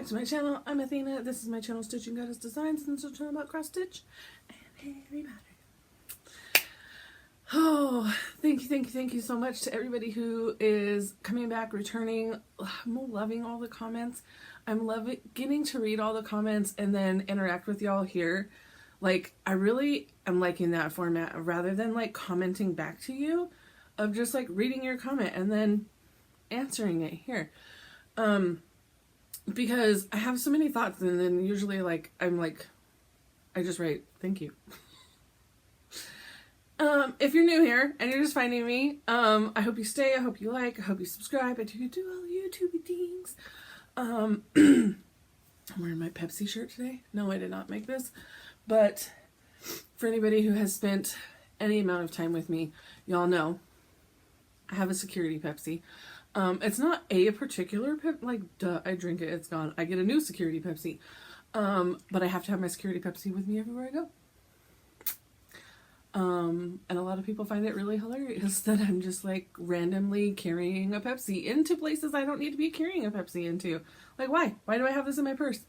back to my channel. I'm Athena. This is my channel, Stitching Goddess Designs, and this is a channel about cross stitch and Harry Potter. Oh, thank you so much to everybody who is coming back, returning. I'm loving all the comments. I'm getting to read all the comments and then interact with y'all here. Like, I really am liking that format rather than like commenting back to you, of just like reading your comment and then answering it here. Because I have so many thoughts, and then usually like I just write thank you. If you're new here and you're just finding me, I hope you stay, I hope you like, I hope you subscribe, I do all YouTube things. I'm wearing my Pepsi shirt today. No, I did not make this, but for anybody who has spent any amount of time with me, y'all know I have a security Pepsi. It's not a particular like, duh, I drink it, it's gone. I get a new security Pepsi. But I have to have my security Pepsi with me everywhere I go. And a lot of people find it really hilarious that I'm just like randomly carrying a Pepsi into places I don't need to be carrying a Pepsi into. Like, why? Why do I have this in my purse?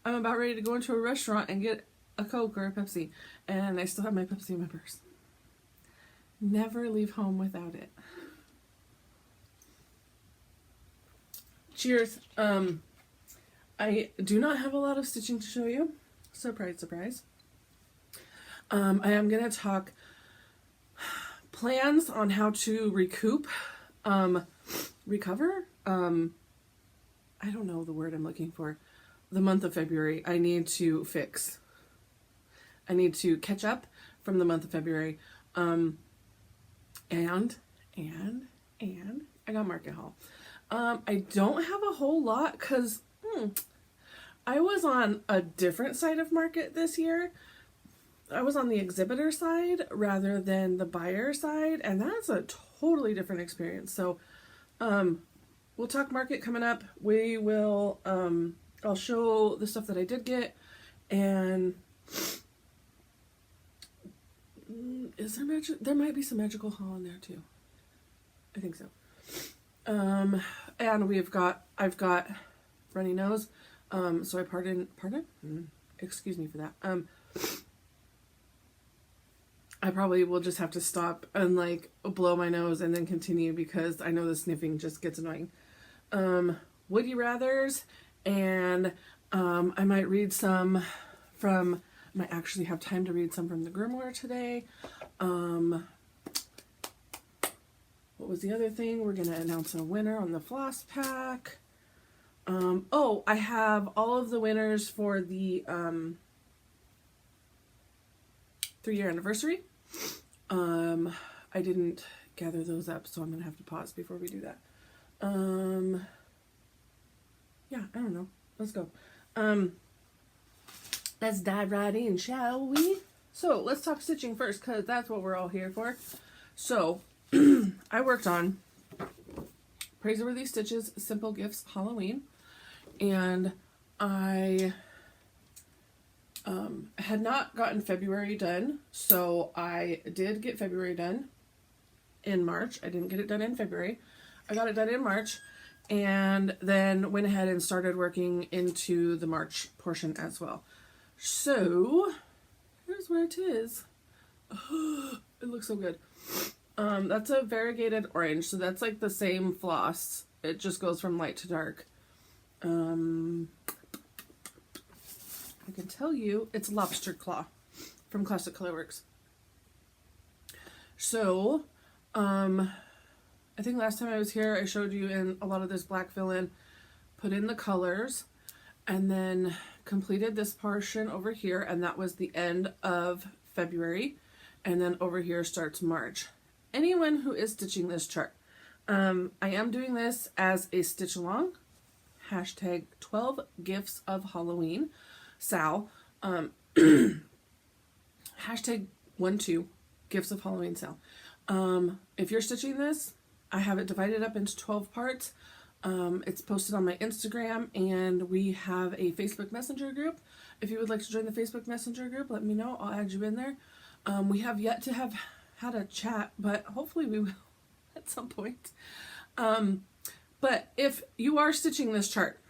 I'm about ready to go into a restaurant and get a Coke or a Pepsi, and I still have my Pepsi in my purse. Never leave home without it. Cheers. I do not have a lot of stitching to show you. Surprise, surprise. I am going to talk plans on how to recover. I don't know the word I'm looking for. The month of February. I need to fix. I need to catch up from the month of February. And I got market haul. I don't have a whole lot because I was on a different side of market this year. I was on the exhibitor side rather than the buyer side, and that's a totally different experience. So we'll talk market coming up. We will I'll show the stuff that I did get, and is there magic? There might be some magical haul in there too. I think so. And I've got runny nose, so I pardon, excuse me for that. I probably will just have to stop and like blow my nose and then continue because I know the sniffing just gets annoying. Would you rathers, and I might read some from, I might actually have time to read some from the grimoire today. What was the other thing? We're going to announce a winner on the floss pack. Oh, I have all of the winners for the 3-year anniversary. I didn't gather those up, so I'm going to have to pause before we do that. Yeah, I don't know. Let's go. Let's dive right in, shall we? So, let's talk stitching first, because that's what we're all here for. So, I worked on Praiseworthy Stitches Simple Gifts Halloween, and I had not gotten February done, so I did get February done in March. I didn't get it done in February. I got it done in March, and then went ahead and started working into the March portion as well. So, here's where it is. Oh, it looks so good. That's a variegated orange, so that's like the same floss. It just goes from light to dark. I can tell you it's Lobster Claw from Classic Colorworks. So, I think last time I was here, I showed you in a lot of this black fill-in, put in the colors, and then completed this portion over here, and that was the end of February, and then over here starts March. Anyone who is stitching this chart, I am doing this as a stitch along, hashtag 12 gifts of Halloween, Sal, hashtag 12 gifts of Halloween Sal. If you're stitching this, I have it divided up into 12 parts. It's posted on my Instagram, and we have a Facebook Messenger group. If you would like to join the Facebook Messenger group, let me know. I'll add you in there. We have yet to have had a chat, but hopefully we will at some point. But if you are stitching this chart,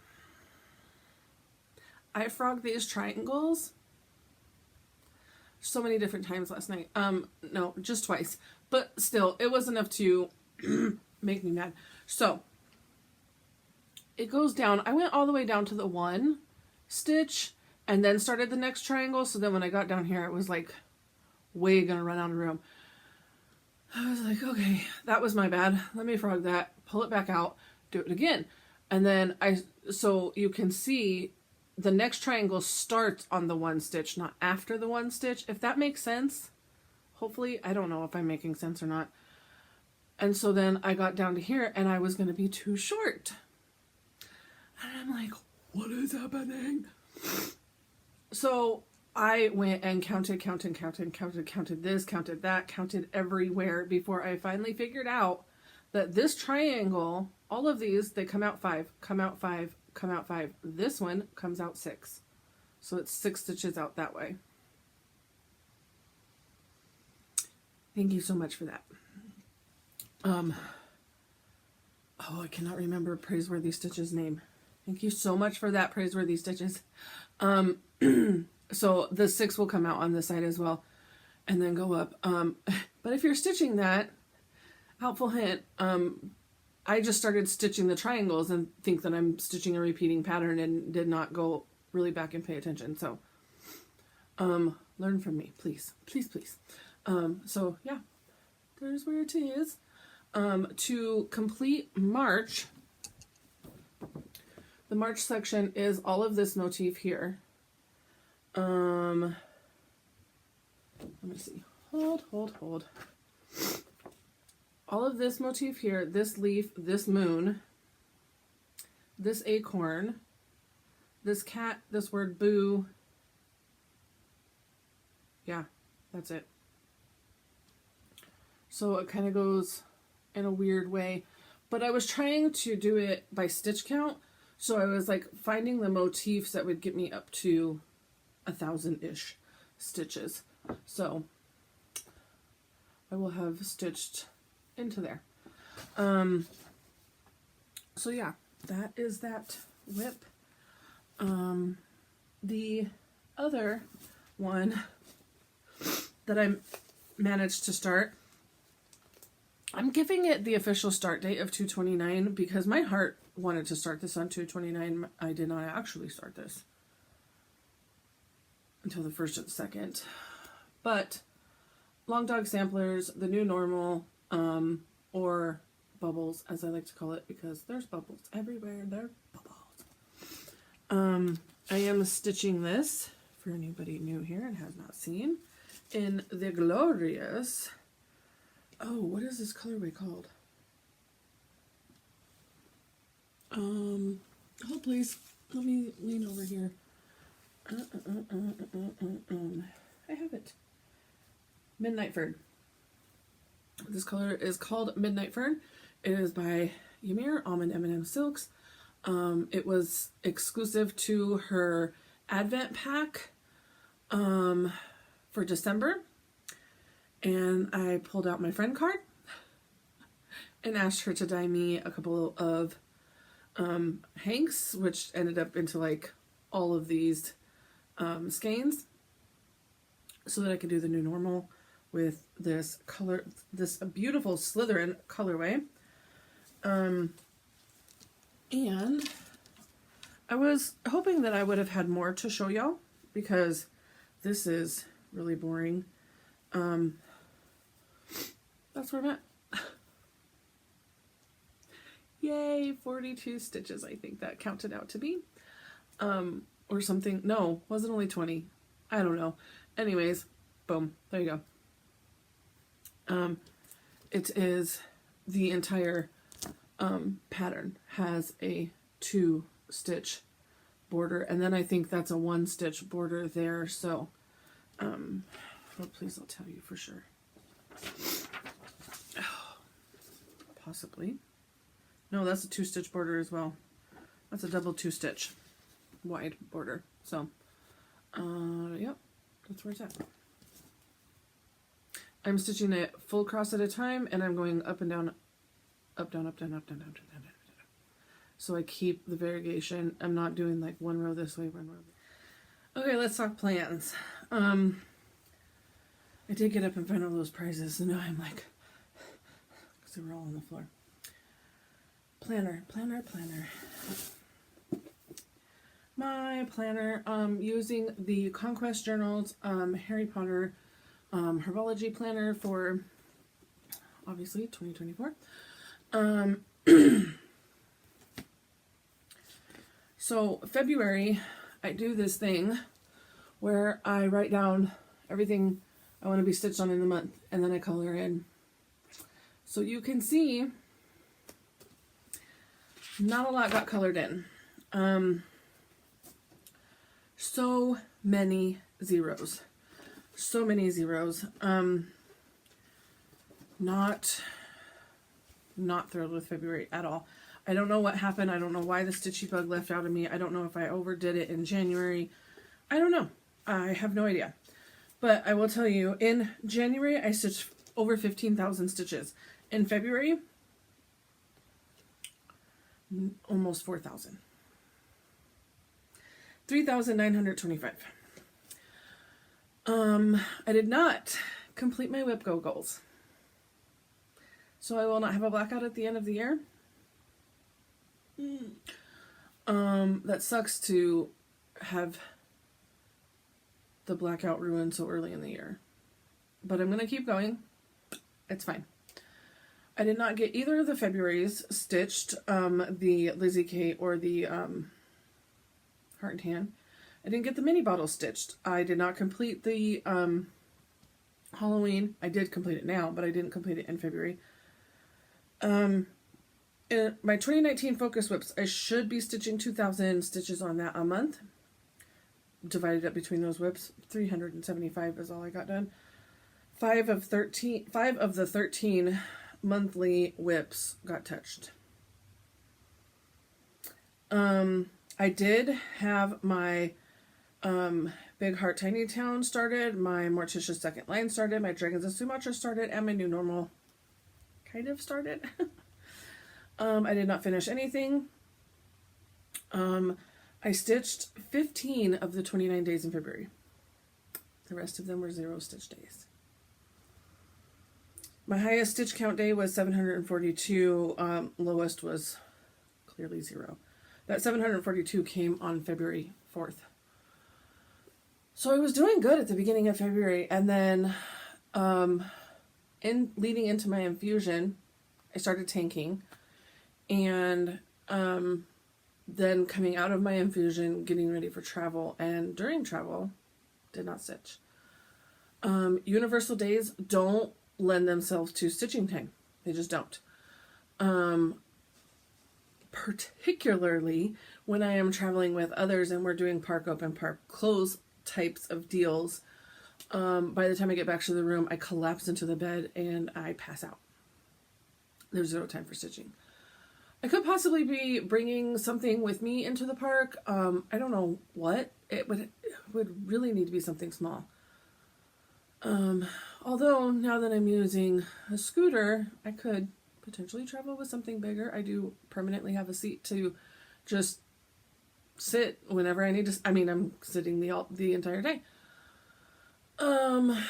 I frogged these triangles so many different times last night. No, just twice. But still, it was enough to make me mad. So, it goes down. I went all the way down to the 1 stitch and then started the next triangle. So then when I got down here, it was like way gonna run out of room. I was like, okay, that was my bad. Let me frog that, pull it back out, do it again. And then so you can see the next triangle starts on the 1 stitch, not after the 1 stitch, if that makes sense. Hopefully, I don't know if I'm making sense or not. And so then I got down to here and I was going to be too short. And I'm like, what is happening? So I went and counted this, counted that, counted everywhere before I finally figured out that this triangle, all of these, they come out 5, come out 5, come out 5. This one comes out 6. So it's 6 stitches out that way. Thank you so much for that. Oh, I cannot remember Praiseworthy Stitch's name. Thank you so much for that, Praiseworthy Stitches. So the 6 will come out on this side as well and then go up. But if you're stitching that, helpful hint, I just started stitching the triangles and think that I'm stitching a repeating pattern and did not go really back and pay attention. So, learn from me, please, please, please. So yeah, there's where it is. To complete March, the March section is all of this motif here. Let me see. Hold. All of this motif here, this leaf, this moon, this acorn, this cat, this word boo. Yeah, that's it. So it kind of goes in a weird way, but I was trying to do it by stitch count. So I was like finding the motifs that would get me up to 1,000-ish stitches. So I will have stitched into there. So yeah, that is that whip. The other one that I managed to start, I'm giving it the official start date of 2/29 because my heart wanted to start this on 2/29. I did not actually start this until the 1st or the 2nd. But Long Dog Samplers, the new normal, or bubbles, as I like to call it, because there's bubbles everywhere. There are bubbles. I am stitching this, for anybody new here and has not seen, in the glorious, oh, what is this colorway called? Hold please, let me lean over here. I have it. Midnight Fern. This color is called Midnight Fern. It is by Ymir, Almond M&M Silks. It was exclusive to her Advent pack for December. And I pulled out my friend card and asked her to dye me a couple of hanks, which ended up into like all of these skeins, so that I could do the new normal with this color, this beautiful Slytherin colorway. And I was hoping that I would have had more to show y'all because this is really boring. That's where I'm at. Yay, 42 stitches, I think that counted out to be. Or something. No, was it only 20? I don't know. Anyways, boom, there you go. It is the entire pattern has a 2-stitch border, and then I think that's a 1-stitch border there. So, oh, please, I'll tell you for sure. Possibly. No, that's a 2-stitch border as well. That's a double 2-stitch wide border. So, yep, that's where it's at. I'm stitching it full cross at a time, and I'm going up and down, up, down, up, down, up, down, up, down, up, down, up, down. So I keep the variegation. I'm not doing like one row this way, one row. Okay, let's talk plans. I did get up and find all those prizes, and now I'm like, because they were all on the floor. Planner. My planner, using the Conquest Journals, Harry Potter, Herbology Planner for, obviously, 2024. So February, I do this thing where I write down everything I want to be stitched on in the month, and then I color in. So you can see, not a lot got colored in. So many zeros. So many zeros. Not thrilled with February at all. I don't know what happened. I don't know why the stitchy bug left out of me. I don't know if I overdid it in January. I don't know. I have no idea. But I will tell you, in January, I stitched over 15,000 stitches. In February, almost 4,000. 3,925. I did not complete my whip go goals. So I will not have a blackout at the end of the year. That sucks to have the blackout ruined so early in the year. But I'm going to keep going. It's fine. I did not get either of the Februaries stitched, the Lizzie Kate or the Heart and Hand. I didn't get the mini bottle stitched. I did not complete the Halloween. I did complete it now, but I didn't complete it in February. In my 2019 Focus Whips, I should be stitching 2,000 stitches on that a month. Divided up between those whips, 375 is all I got done. 5 of the 13 monthly whips got touched. I did have my Big Heart Tiny Town started, my Morticia's Second Line started, my Dragons of Sumatra started, and my New Normal kind of started. I did not finish anything. I stitched 15 of the 29 days in February. The rest of them were 0 stitch days. My highest stitch count day was 742. Lowest was clearly 0. That 742 came on February 4th. So I was doing good at the beginning of February, and then leading into my infusion, I started tanking, and then coming out of my infusion, getting ready for travel, and during travel, did not stitch. Universal days don't lend themselves to stitching time. They just don't. Particularly when I am traveling with others and we're doing park open, park close types of deals. By the time I get back to the room, I collapse into the bed and I pass out. There's 0 time for stitching. I could possibly be bringing something with me into the park. I don't know what. It would really need to be something small. Although now that I'm using a scooter, I could potentially travel with something bigger. I do permanently have a seat to just sit whenever I need to. I mean, I'm sitting the entire day. That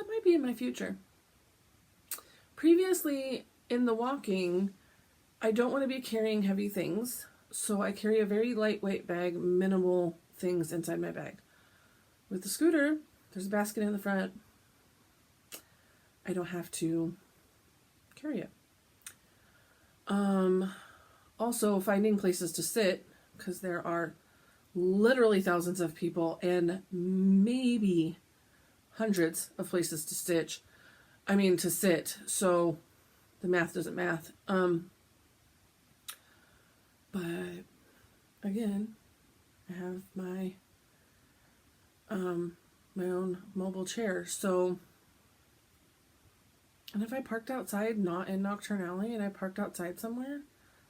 might be in my future. Previously, in the walking, I don't want to be carrying heavy things, so I carry a very lightweight bag, minimal things inside my bag. With the scooter, there's a basket in the front. I don't have to carry it. Also, finding places to sit, because there are literally thousands of people and maybe hundreds of places to sit. So the math doesn't math. But again, I have my my own mobile chair. So, and if I parked outside, not in Nocturne Alley, and I parked outside somewhere,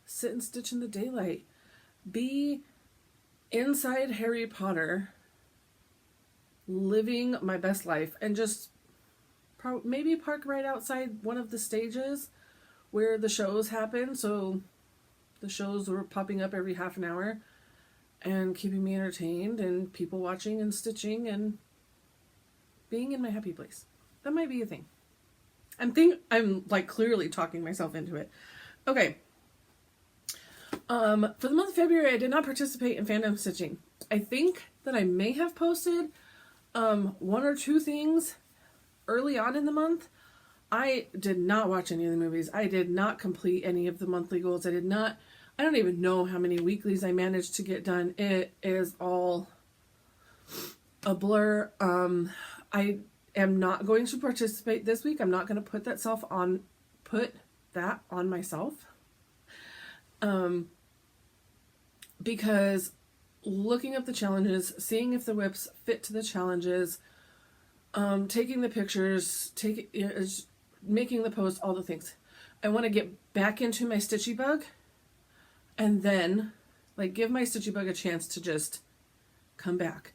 sit and stitch in the daylight. Be inside Harry Potter, living my best life, and just maybe park right outside one of the stages where the shows happen. So the shows were popping up every half an hour. and keeping me entertained and people watching and stitching and being in my happy place. That might be a thing. I'm like clearly talking myself into it. Okay. For the month of February, I did not participate in fandom stitching. I think that I may have posted one or two things early on in the month. I did not watch any of the movies. I did not complete any of the monthly goals. I don't even know how many weeklies I managed to get done. It is all a blur. I am not going to participate this week. I'm not going to put that on myself. Because looking up the challenges, seeing if the whips fit to the challenges, taking the pictures, making the post, all the things. I want to get back into my Stitchy bug and then like give my Stitchy bug a chance to just come back.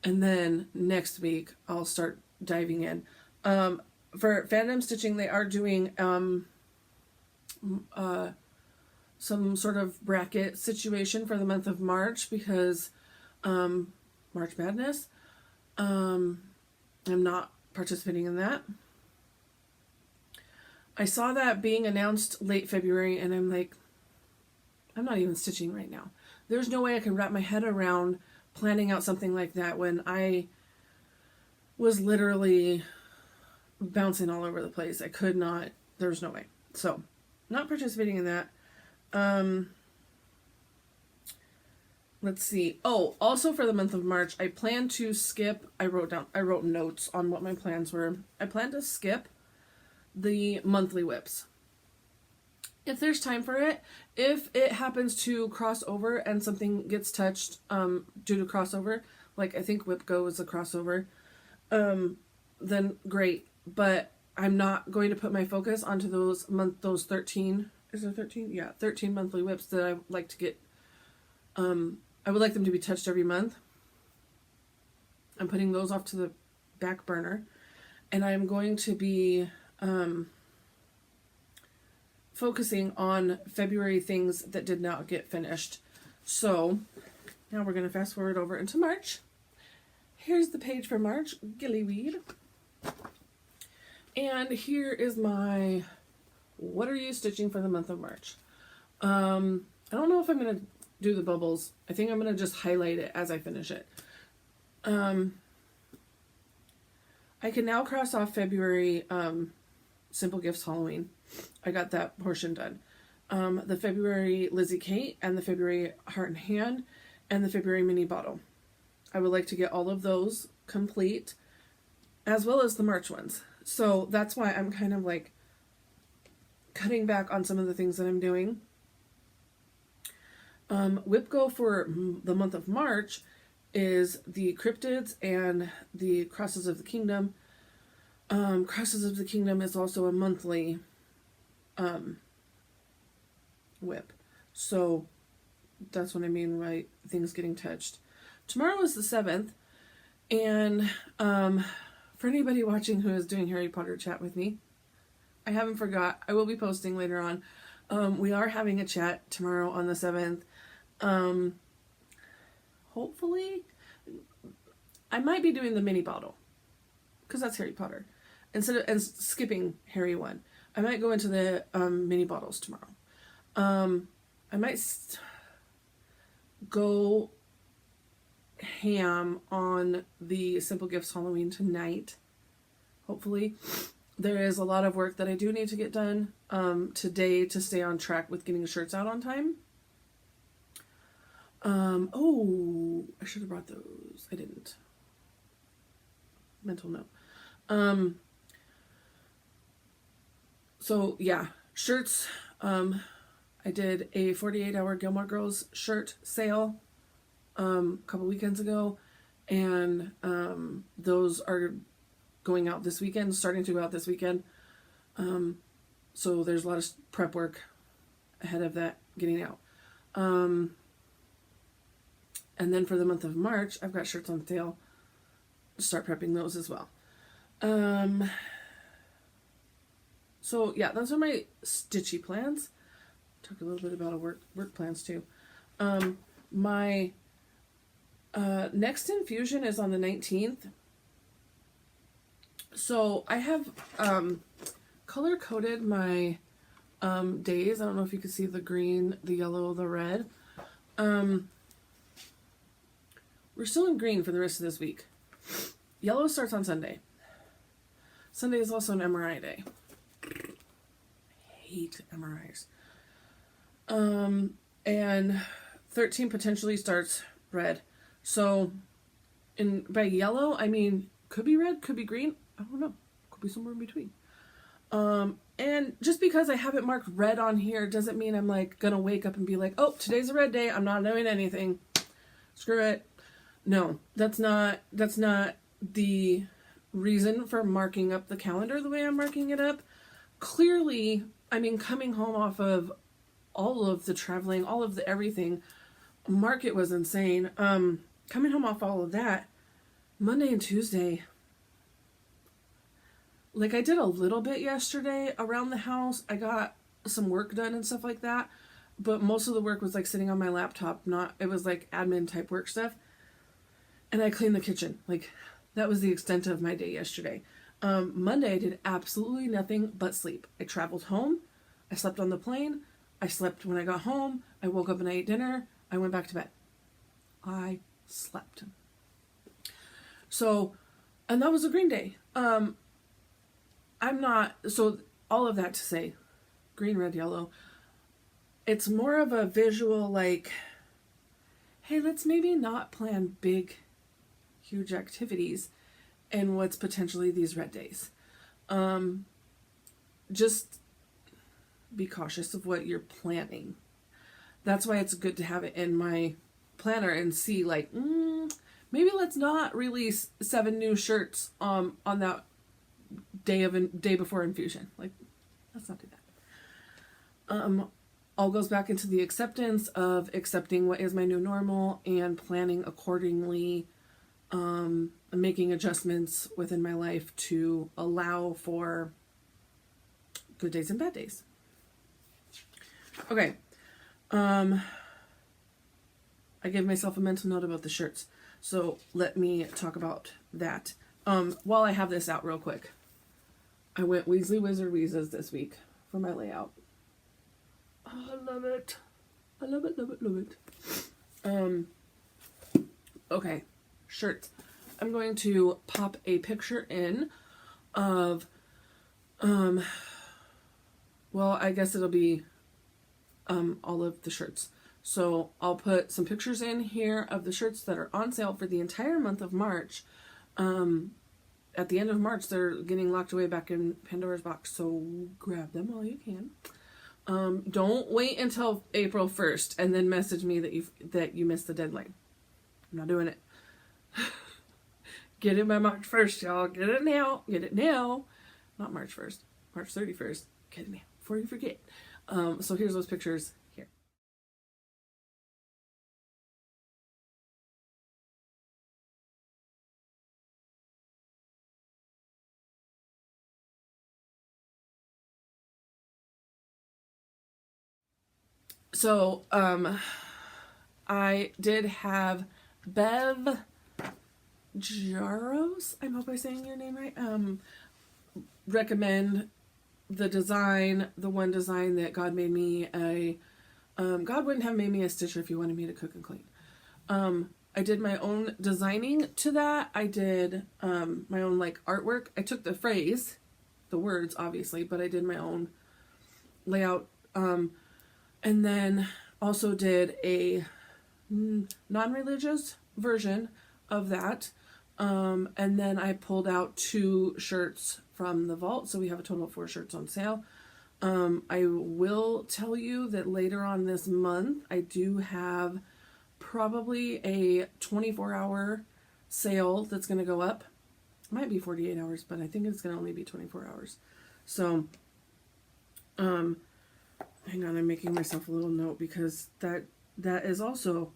And then next week I'll start diving in. For fandom stitching, they are doing some sort of bracket situation for the month of March because March Madness. I'm not participating in that. I saw that being announced late February and I'm like, I'm not even stitching right now. There's no way I can wrap my head around planning out something like that when I was literally bouncing all over the place. I could not, there was no way. So, not participating in that. Let's see. Oh, also for the month of March, I plan to skip, I wrote notes on what my plans were. I plan to skip the monthly whips. If there's time for it, if it happens to cross over and something gets touched due to crossover, like I think Whip Go is a crossover, then great. But I'm not going to put my focus onto those 13, is there 13? Yeah, 13 monthly whips that I like to get, I would like them to be touched every month. I'm putting those off to the back burner. And I'm going to be focusing on February things that did not get finished. So now we're going to fast forward over into March. Here's the page for March, Gillyweed. And here is my, what are you stitching for the month of March? I don't know if I'm going to do the bubbles. I think I'm going to just highlight it as I finish it. I can now cross off February Simple Gifts Halloween. I got that portion done. The February Lizzie Kate and the February Heart and Hand and the February Mini Bottle. I would like to get all of those complete as well as the March ones. So that's why I'm kind of like cutting back on some of the things that I'm doing. Whip Go for the month of March is the Cryptids and the Crosses of the Kingdom. Crosses of the Kingdom is also a monthly whip. So that's what I mean by things getting touched. Tomorrow is the 7th, and for anybody watching who is doing Harry Potter chat with me, I haven't forgot. I will be posting later on. We are having a chat tomorrow on the 7th. Hopefully, I might be doing the mini bottle because that's Harry Potter instead of skipping Harry 1. I might go into the mini bottles tomorrow. I might go ham on the Simple Gifts Halloween tonight. Hopefully. There is a lot of work that I do need to get done today to stay on track with getting shirts out on time. Oh, I should have brought those. I didn't. Mental note. So yeah, shirts. I did a 48-hour Gilmore Girls shirt sale a couple weekends ago, and those are going out this weekend, starting to go out this weekend. So there's a lot of prep work ahead of that getting out. And then for the month of March, I've got shirts on sale. Start prepping those as well. So yeah, those are my stitchy plans. Talk a little bit about work plans too. My next infusion is on the 19th. So I have color coded my days. I don't know if you can see the green, the yellow, the red. We're still in green for the rest of this week. Yellow starts on Sunday. Sunday is also an MRI day. I hate MRIs. And 13 potentially starts red. So by yellow, I mean, could be red, could be green. I don't know. Could be somewhere in between. And just because I have it marked red on here doesn't mean I'm like gonna wake up and be like, oh, today's a red day, I'm not doing anything. Screw it. No, that's not the reason for marking up the calendar the way I'm marking it up. Clearly, I mean, coming home off of all of the traveling, all of the everything, market was insane. Coming home off all of that, Monday and Tuesday, like I did a little bit yesterday around the house. I got some work done and stuff like that, but most of the work was like sitting on my laptop, it was like admin type work stuff. And I cleaned the kitchen. Like, that was the extent of my day yesterday. Monday, I did absolutely nothing but sleep. I traveled home. I slept on the plane. I slept when I got home. I woke up and I ate dinner. I went back to bed. I slept. So, and that was a green day. So all of that to say, green, red, yellow, it's more of a visual like, hey, let's maybe not plan big, huge activities in what's potentially these red days. Just be cautious of what you're planning. That's why it's good to have it in my planner and see like, maybe let's not release 7 new shirts on that day before infusion. Like, let's not do that. All goes back into the acceptance of accepting what is my new normal and planning accordingly, making adjustments within my life to allow for good days and bad days. Okay. I gave myself a mental note about the shirts, so let me talk about that. While I have this out real quick, I went Weasley Wizard Weezes this week for my layout. Oh, I love it. I love it, love it, love it. Okay, shirts. I'm going to pop a picture in of, well, I guess it'll be all of the shirts. So I'll put some pictures in here of the shirts that are on sale for the entire month of March. At the end of March, they're getting locked away back in Pandora's box, so grab them while you can. Don't wait until April 1st and then message me that you missed the deadline. I'm not doing it. Get it by March 1st, y'all. Get it now. Get it now. Not March 1st. March 31st. Get it now before you forget. So here's those pictures here. So, I did have Bev Jaros, I hope I'm saying your name right, recommend the design, the one design that God made me God wouldn't have made me a stitcher if he wanted me to cook and clean. I did my own designing to that. I did my own like artwork. I took the phrase, the words obviously, but I did my own layout. And then also did a non-religious version of that. And then I pulled out 2 shirts from the vault. So we have a total of 4 shirts on sale. I will tell you that later on this month, I do have probably a 24-hour sale that's going to go up. It might be 48 hours, but I think it's going to only be 24 hours. So, hang on, I'm making myself a little note because that is also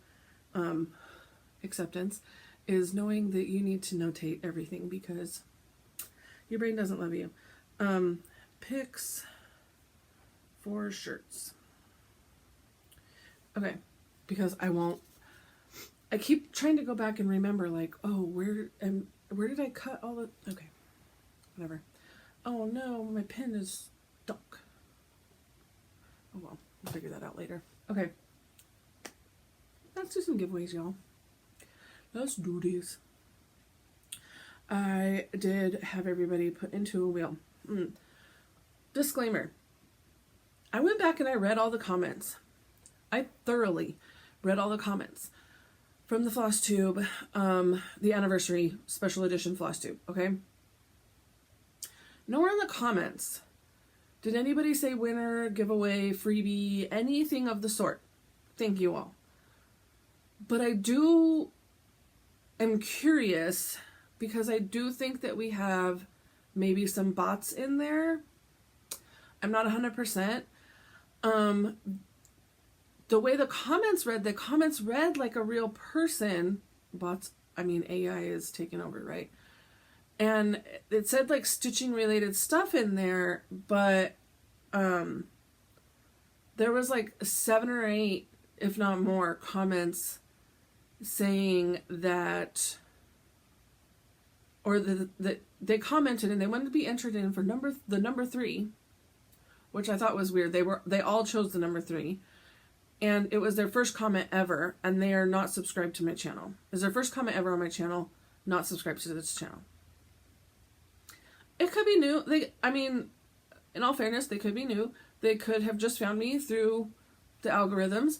acceptance, is knowing that you need to notate everything because your brain doesn't love you. Picks for shirts. Okay, because I won't I keep trying to go back and remember, like, oh, where did I cut all the... Okay, whatever. Oh no, my pen is stuck. Oh well, we'll figure that out later. Okay. Let's do some giveaways, y'all. Let's do this. I did have everybody put into a wheel. Disclaimer. I went back and I read all the comments. I thoroughly read all the comments from the Flosstube, the anniversary special edition Flosstube, okay? Nowhere in the comments did anybody say winner, giveaway, freebie, anything of the sort. Thank you all. But I am curious because I do think that we have maybe some bots in there. I'm not 100%. The way the comments read like a real person. Bots, I mean, AI is taking over, right? And it said like stitching related stuff in there, but there was like 7 or 8, if not more, comments saying that, or that they commented and they wanted to be entered in for the number 3, which I thought was weird. They all chose the number 3, and it was their first comment ever, and they are not subscribed to my channel. It's their first comment ever on my channel, not subscribed to this channel. It could be new. I mean, in all fairness, they could be new. They could have just found me through the algorithms,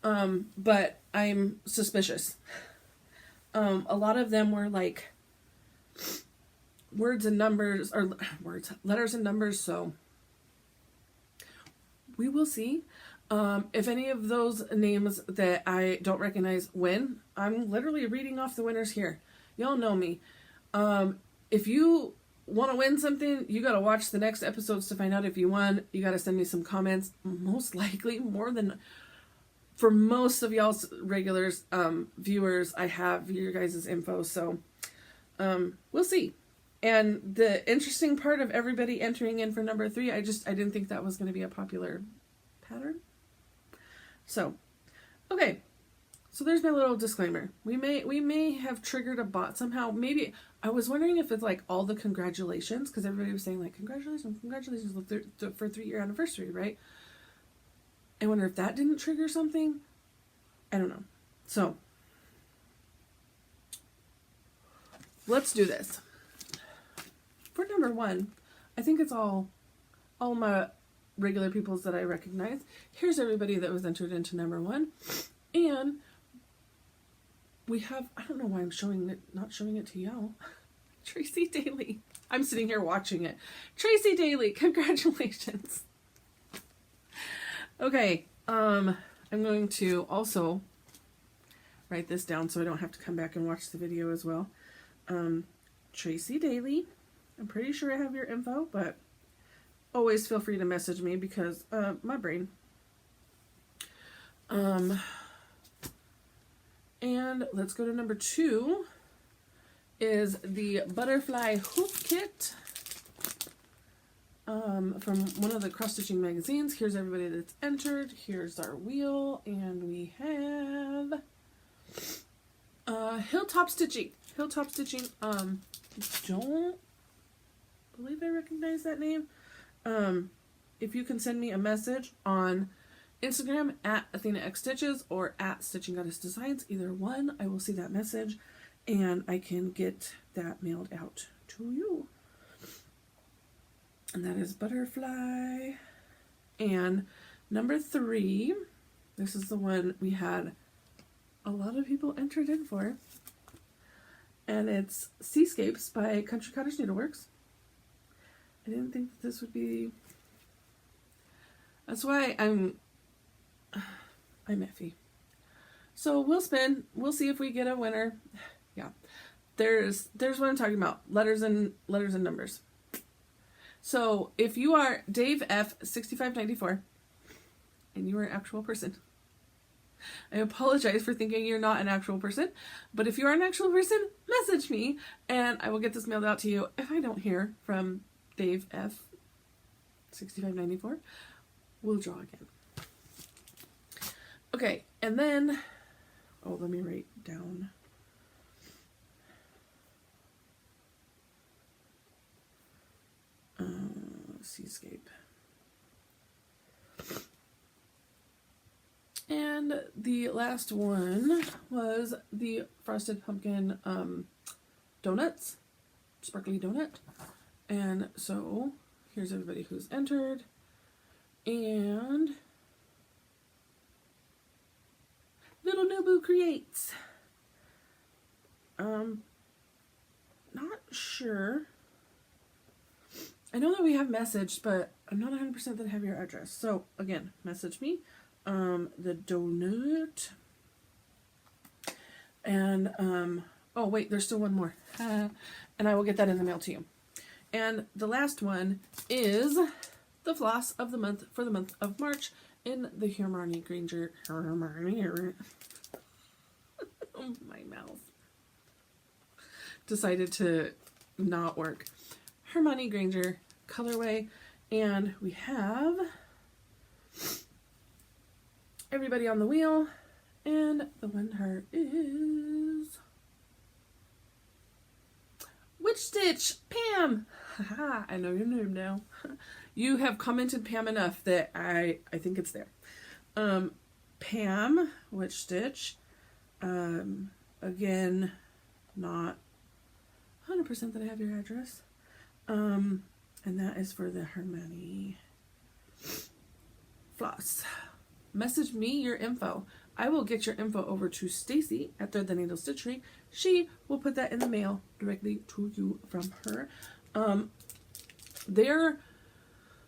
but I'm suspicious. A lot of them were like letters and numbers, so we will see. If any of those names that I don't recognize win, I'm literally reading off the winners here. Y'all know me. If you want to win something, you got to watch the next episodes to find out if you won. You got to send me some comments. Most likely, more than for most of y'all's regulars, viewers, I have your guys' info. So we'll see. And the interesting part of everybody entering in for number 3, I didn't think that was going to be a popular pattern. So, okay. So there's my little disclaimer. We may have triggered a bot somehow. Maybe I was wondering if it's like all the congratulations, because everybody was saying like congratulations for 3-year anniversary, right? I wonder if that didn't trigger something. I don't know. So let's do this. For number 1, I think it's all my regular peoples that I recognize. Here's everybody that was entered into number 1, and we have, I don't know why I'm not showing it to y'all. Tracy Daly. I'm sitting here watching it. Tracy Daly, congratulations. Okay, I'm going to also write this down so I don't have to come back and watch the video as well. Tracy Daly, I'm pretty sure I have your info, but always feel free to message me because my brain. And let's go to number 2, is the butterfly hoop kit from one of the cross stitching magazines. Here's everybody that's entered. Here's our wheel, and we have Hilltop Stitching. Don't believe I recognize that name. If you can send me a message on Instagram at AthenaXStitches or at Stitching Goddess Designs, either one, I will see that message and I can get that mailed out to you. And that is Butterfly. And number 3, this is the one we had a lot of people entered in for, and it's Seascapes by Country Cottage Needleworks. I didn't think this would be, that's why I'm iffy. So we'll spin. We'll see if we get a winner. Yeah, there's what I'm talking about. Letters and numbers. So if you are Dave F 6594 and you are an actual person, I apologize for thinking you're not an actual person. But if you are an actual person, message me and I will get this mailed out to you. If I don't hear from Dave F 6594, we'll draw again. Okay, and then, Oh, let me write down. Seascape. And the last one was the Frosted Pumpkin donuts, sparkly donut. And so here's everybody who's entered. And Little Nobu Creates. Not sure. I know that we have messaged, but I'm not 100% that I have your address. So again, message me. The donut. And oh wait, there's still one more. And I will get that in the mail to you. And the last one is the floss of the month for the month of March in the Hermione Granger. Hermione. Oh, my mouth decided to not work. Hermione Granger colorway, and we have everybody on the wheel, and the winner is Witch Stitch Pam. Haha, I know your name now. You have commented Pam enough that I think it's there. Pam Witch Stitch. Again, not 100% that I have your address. And that is for the Hermione floss. Message me your info. I will get your info over to Stacy at Thread the Needle Stitchery. She will put that in the mail directly to you from her.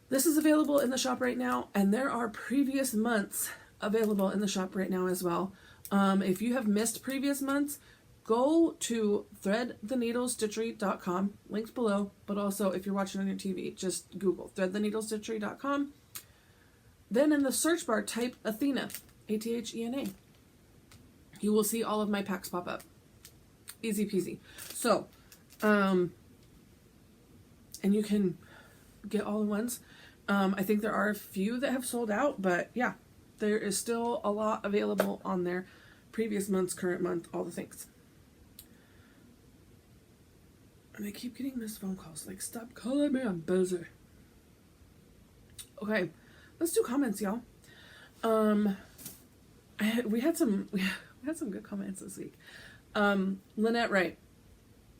This is available in the shop right now, and there are previous months available in the shop right now as well. If you have missed previous months, go to threadtheneedlestitchery.com, linked below, but also if you're watching on your TV, just Google threadtheneedlestitchery.com. Then in the search bar, type Athena, Athena. You will see all of my packs pop up. Easy peasy. So, and you can get all the ones. I think there are a few that have sold out, but yeah, there is still a lot available on there. Previous months, current month, all the things. And I keep getting missed phone calls. Like, stop calling me, I'm busy. Okay, let's do comments, y'all. We had some good comments this week. Lynette Wright.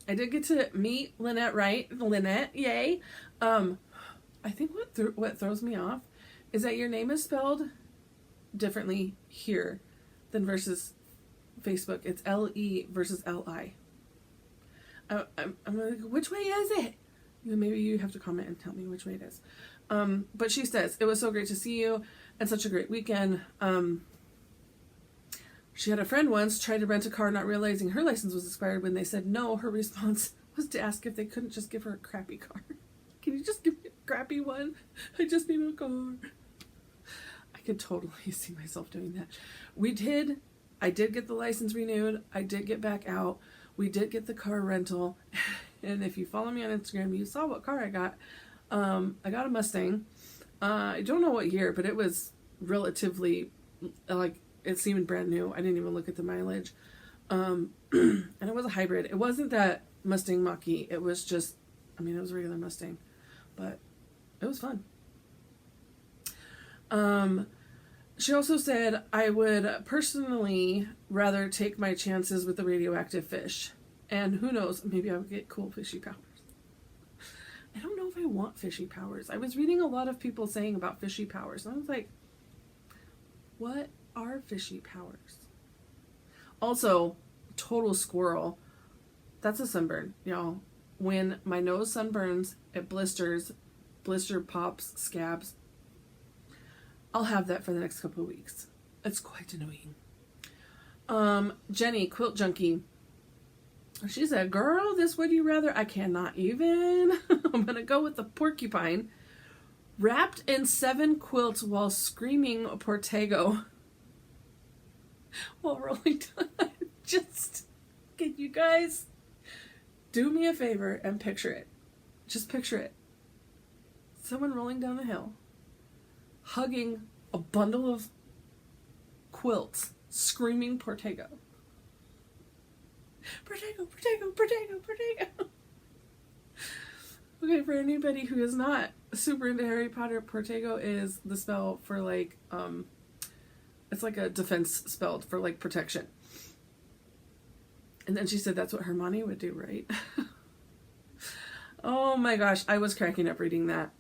I did get to meet Lynette Wright. Lynette, yay. I think what throws me off is that your name is spelled differently here than versus Facebook. It's L-E versus L-I. I'm like, which way is it? Maybe you have to comment and tell me which way it is. But she says, it was so great to see you and such a great weekend. She had a friend once try to rent a car not realizing her license was expired. When they said no, her response was to ask if they couldn't just give her a crappy car. Can you just give me a crappy one? I just need a car. I could totally see myself doing that. I did get the license renewed. I did get back out. We did get the car rental. And if you follow me on Instagram, you saw what car I got. I got a Mustang. I don't know what year, but it was relatively, like, it seemed brand new. I didn't even look at the mileage. And it was a hybrid. It wasn't that Mustang Mach-E. It was just, it was a regular Mustang. But it was fun. She also said, I would personally rather take my chances with the radioactive fish. And who knows, maybe I would get cool fishy powers. I don't know if I want fishy powers. I was reading a lot of people saying about fishy powers. And I was like, what are fishy powers? Also, total squirrel. That's a sunburn, y'all. When my nose sunburns, it blisters, blister pops, scabs. I'll have that for the next couple of weeks. It's quite annoying. Jenny, Quilt Junkie. She said, girl, this would you rather? I cannot even. I'm going to go with the porcupine. Wrapped in 7 quilts while screaming Portego. While rolling down. Just, can you guys do me a favor and picture it? Just picture it. Someone rolling down the hill, hugging a bundle of quilts, screaming Portego. Protego, Protego, Protego, Protego. Okay, for anybody who is not super into Harry Potter, Protego is the spell for like, it's like a defense spell for like protection. And then she said that's what Hermione would do, right? Oh my gosh, I was cracking up reading that.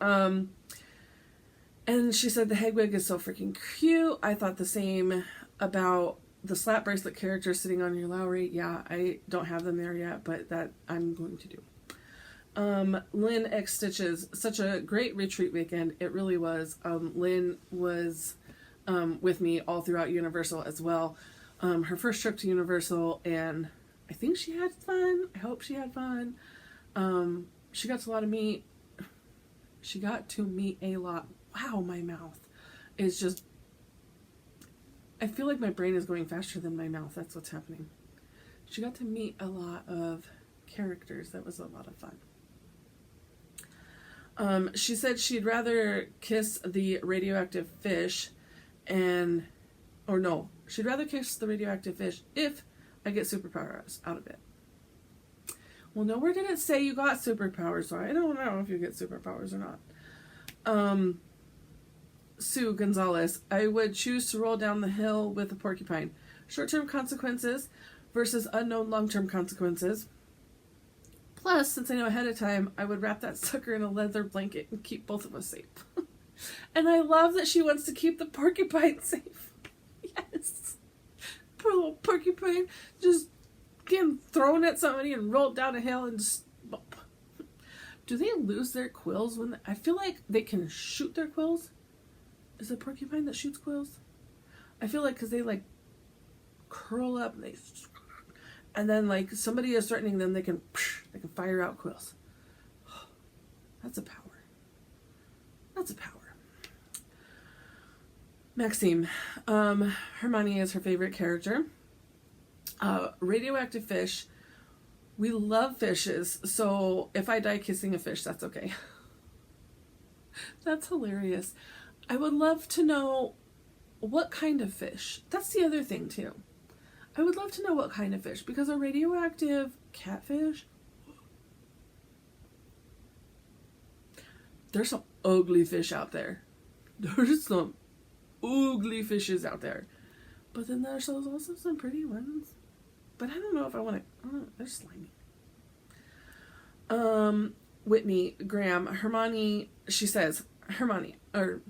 And she said the Hedwig is so freaking cute. I thought the same about the slap bracelet character sitting on your Lowry. Yeah, I don't have them there yet, but that I'm going to do. Lynn X Stitches, such a great retreat weekend. It really was. Lynn was with me all throughout Universal as well. Her first trip to Universal, and I think she had fun. I hope she had fun. She got to meet a lot. Wow, my mouth is just, I feel like my brain is going faster than my mouth. That's what's happening. She got to meet a lot of characters. That was a lot of fun. She said she'd rather kiss the radioactive fish she'd rather kiss the radioactive fish if I get superpowers out of it. Well, nowhere did it say you got superpowers, so I don't know if you get superpowers or not. Sue Gonzalez, I would choose to roll down the hill with a porcupine. Short-term consequences versus unknown long-term consequences. Plus, since I know ahead of time, I would wrap that sucker in a leather blanket and keep both of us safe. And I love that she wants to keep the porcupine safe. Yes. Poor little porcupine just getting thrown at somebody and rolled down a hill and just... Do they lose their quills when... I feel like they can shoot their quills. Is it a porcupine that shoots quills? I feel like because they like curl up and then like somebody is threatening them, they can fire out quills. That's a power. That's a power. Maxime, Hermione is her favorite character. Radioactive fish. We love fishes, so if I die kissing a fish, that's okay. That's hilarious. I would love to know what kind of fish. That's the other thing, too. I would love to know what kind of fish, because a radioactive catfish, there's some ugly fish out there. There's some ugly fishes out there. But then there's also some pretty ones. But I don't know if I want to, they're slimy. Whitney Graham, Hermione, she says, Hermione, or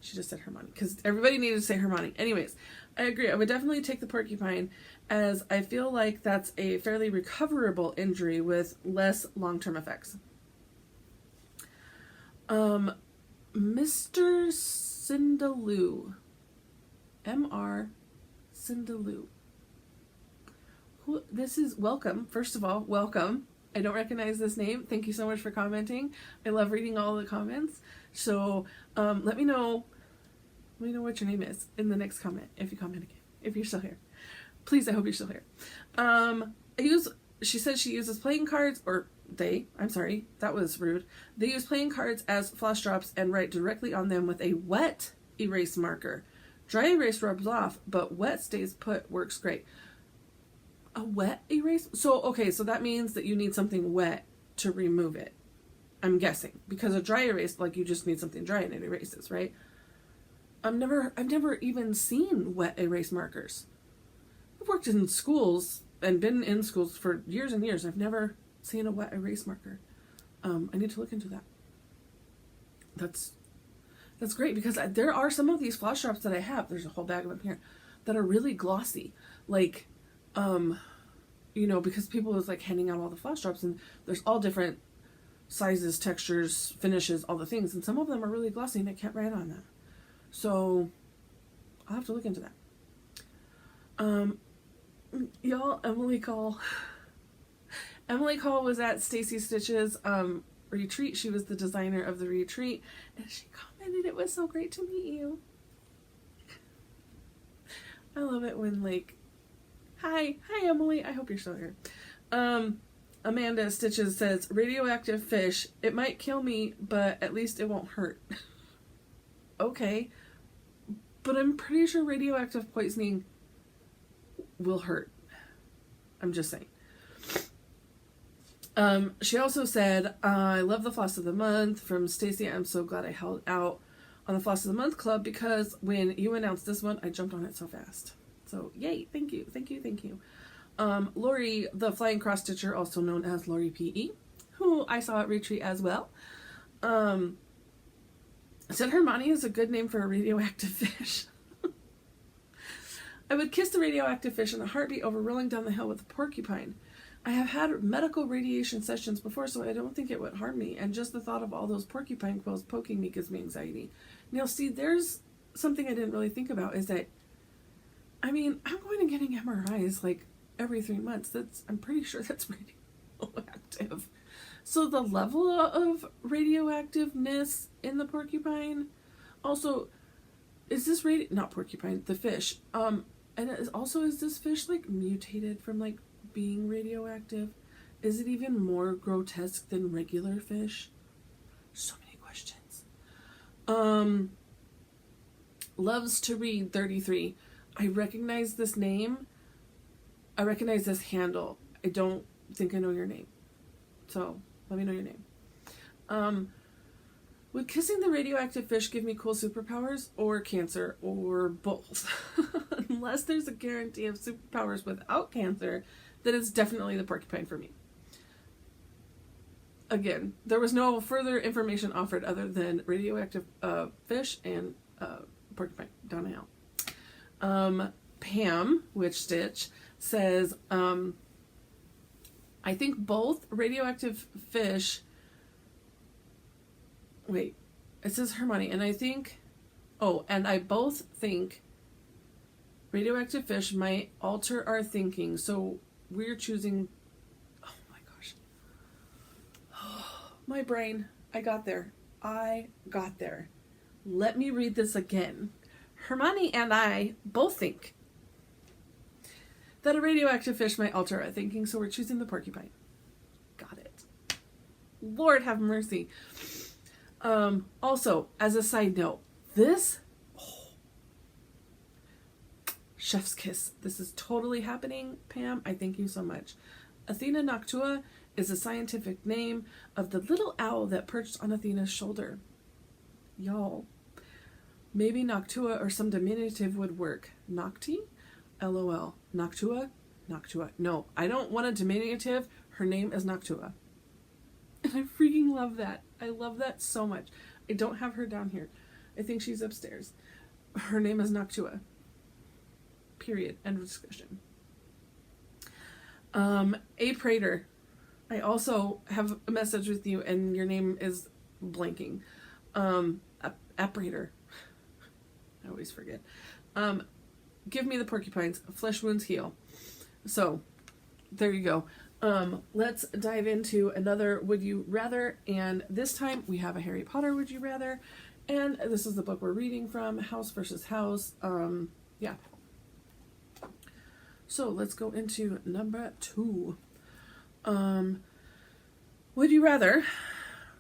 she just said Hermione, because everybody needed to say Hermione. Anyways, I agree. I would definitely take the porcupine, as I feel like that's a fairly recoverable injury with less long-term effects. Mr. Sindaloo. M.R. Sindaloo. This is welcome. First of all, welcome. I don't recognize this name. Thank you so much for commenting. I love reading all the comments. So let me know what your name is in the next comment, if you comment again, if you're still here. Please, I hope you're still here. She said she uses playing cards, I'm sorry, that was rude. They use playing cards as floss drops and write directly on them with a wet erase marker. Dry erase rubs off, but wet stays put, works great. A wet erase? So that means that you need something wet to remove it. I'm guessing. Because a dry erase, like, you just need something dry and it erases, right? I've never even seen wet erase markers. I've worked in schools and been in schools for years and years. I've never seen a wet erase marker. I need to look into that. That's great, because there are some of these floss drops that I have. There's a whole bag of them here that are really glossy. Like, because people was like handing out all the floss drops, and there's all different sizes, textures, finishes, all the things, and some of them are really glossy and I can't write on them. So I'll have to look into that. Y'all, Emily Call was at Stacy Stitch's retreat. She was the designer of the retreat, and she commented, "It was so great to meet you." I love it when, like, hi Emily, I hope you're still here. Amanda Stitches says, radioactive fish, it might kill me, but at least it won't hurt. Okay, but I'm pretty sure radioactive poisoning will hurt. I'm just saying. She also said, I love the Floss of the Month from Stacy. I'm so glad I held out on the Floss of the Month Club because when you announced this one, I jumped on it so fast. So yay, thank you, thank you, thank you. Lori, the Flying Cross Stitcher, also known as Lori P.E., who I saw at Retreat as well, said Hermione is a good name for a radioactive fish. I would kiss the radioactive fish in a heartbeat over rolling down the hill with a porcupine. I have had medical radiation sessions before, so I don't think it would harm me, and just the thought of all those porcupine quills poking me gives me anxiety. Now, see, there's something I didn't really think about, is that, I mean, I'm going to getting MRIs like every 3 months. I'm pretty sure that's radioactive. So the level of radioactiveness in the porcupine, also, is this not porcupine, the fish, and is this fish like mutated from like being radioactive? Is it even more grotesque than regular fish? So many questions. Loves to read 33. I recognize this name. I recognize this handle. I don't think I know your name. So let me know your name. Would kissing the radioactive fish give me cool superpowers or cancer or both? Unless there's a guarantee of superpowers without cancer, then it's definitely the porcupine for me. Again, there was no further information offered other than radioactive fish and porcupine down the hill. Pam, Witch Stitch, says, I think both radioactive fish... Wait, it says Hermione, and I think... Oh, and I both think radioactive fish might alter our thinking, so we're choosing... Oh my gosh. My brain. I got there. Let me read this again. Hermione and I both think that a radioactive fish might alter our thinking, so we're choosing the porcupine. Got it. Lord have mercy. Also, as a side note, this... chef's kiss. This is totally happening, Pam. I thank you so much. Athena noctua is a scientific name of the little owl that perched on Athena's shoulder. Y'all. Maybe noctua or some diminutive would work. Nocti? LOL. Noctua? Noctua. No, I don't want a diminutive. Her name is Noctua. And I freaking love that. I love that so much. I don't have her down here. I think she's upstairs. Her name is Noctua. Period. End of discussion. A Prater. I also have a message with you and your name is blanking. A Prater. I always forget. Give me the porcupines. Flesh wounds heal. So, there you go. Let's dive into another Would You Rather, and this time we have a Harry Potter Would You Rather, and this is the book we're reading from, House versus House. Yeah. So let's go into number 2. Would you rather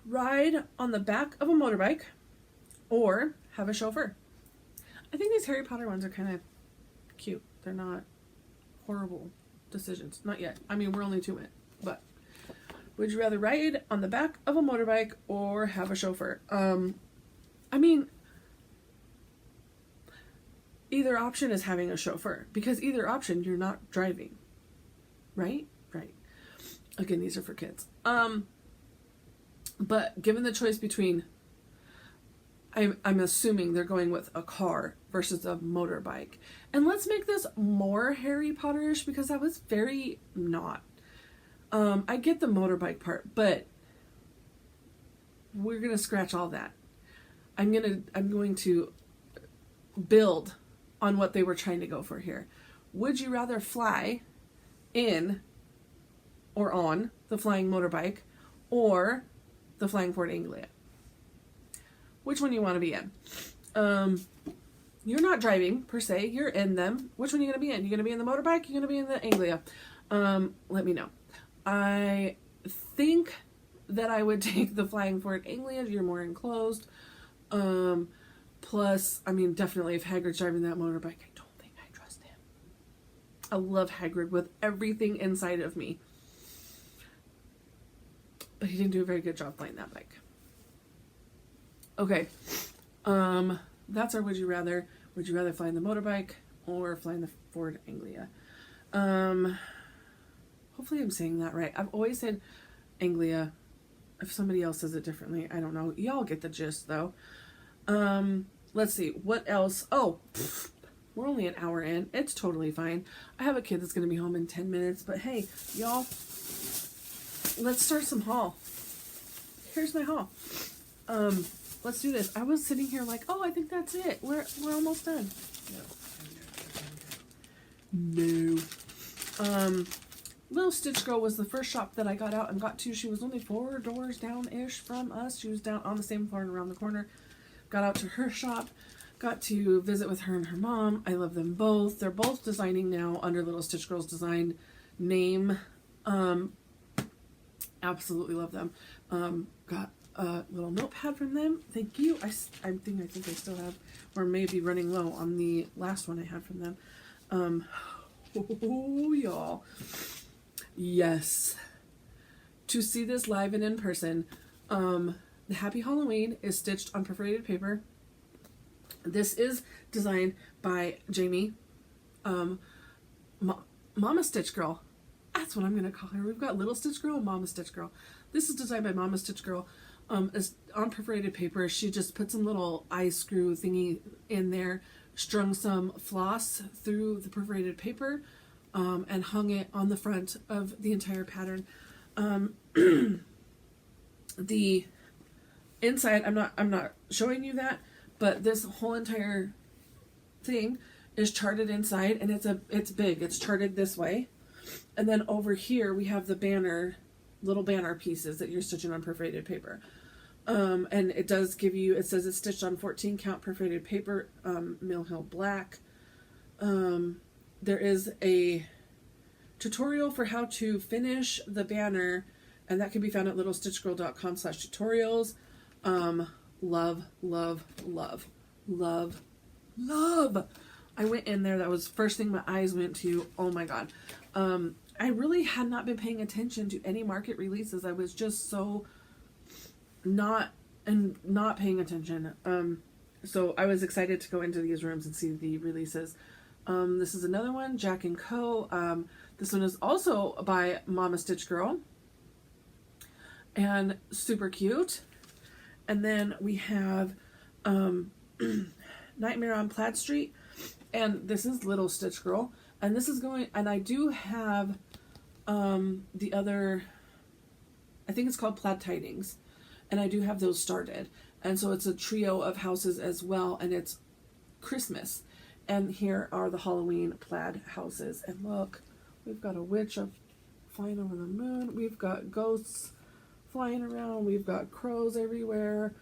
ride on the back of a motorbike or have a chauffeur? I think these Harry Potter ones are kind of cute. They're not horrible decisions. Not yet. I mean, we're only 2 in. But would you rather ride on the back of a motorbike or have a chauffeur? I mean, either option is having a chauffeur, because either option you're not driving. Right? Right. Again, these are for kids. But given the choice between, I'm assuming they're going with a car versus a motorbike. And let's make this more Harry Potter-ish, because that was very not. I get the motorbike part, but we're going to scratch all that. I'm going to build on what they were trying to go for here. Would you rather fly in or on the flying motorbike or the flying Ford Anglia? Which one do you want to be in? You're not driving per se, you're in them. Which one are you going to be in? You going to be in the motorbike? You're going to be in the Anglia? Let me know. I think that I would take the flying Ford Anglia. You're more enclosed. Plus, I mean, definitely if Hagrid's driving that motorbike, I don't think I trust him. I love Hagrid with everything inside of me. but he didn't do a very good job flying that bike. Okay, that's our would you rather. Would you rather fly in the motorbike or fly in the Ford Anglia? Hopefully I'm saying that right. I've always said Anglia. If somebody else says it differently, I don't know. Y'all get the gist though. Let's see. What else? Oh, we're only an hour in. It's totally fine. I have a kid that's going to be home in 10 minutes. But hey, y'all, let's start some haul. Here's my haul. Let's do this. I was sitting here like, oh, I think that's it. We're almost done. No. Little Stitch Girl was the first shop that I got out and got to. She was only 4 doors down-ish from us. She was down on the same floor and around the corner. Got out to her shop. Got to visit with her and her mom. I love them both. They're both designing now under Little Stitch Girl's design name. Absolutely love them. Got a little notepad from them. Thank you. I think I still have, or maybe running low on the last one I had from them. Oh, y'all. Yes. To see this live and in person, the Happy Halloween is stitched on perforated paper. This is designed by Jamie, Mama Stitch Girl. That's what I'm going to call her. We've got Little Stitch Girl and Mama Stitch Girl. This is designed by Mama Stitch Girl. Is on perforated paper. She just put some little eye screw thingy in there, strung some floss through the perforated paper, and hung it on the front of the entire pattern. The inside, I'm not showing you that, but this whole entire thing is charted inside, and it's big. It's charted this way, and then over here we have the banner, little banner pieces that you're stitching on perforated paper. And it does give you, it says it's stitched on 14 count perforated paper, Mill Hill Black. There is a tutorial for how to finish the banner, and that can be found at littlestitchgirl.com/tutorials. Love, love, love, love, love. I went in there. That was the first thing my eyes went to. Oh my God. I really had not been paying attention to any market releases. I was just so not paying attention. So I was excited to go into these rooms and see the releases. This is another one, Jack & Co. This one is also by Mama Stitch Girl. And super cute. And then we have Nightmare on Plaid Street. And this is Little Stitch Girl. And this is going, and I do have the other, I think it's called Plaid Tidings. And I do have those started. And so it's a trio of houses as well. And it's Christmas. And here are the Halloween plaid houses. And look, we've got a witch flying over the moon. We've got ghosts flying around. We've got crows everywhere.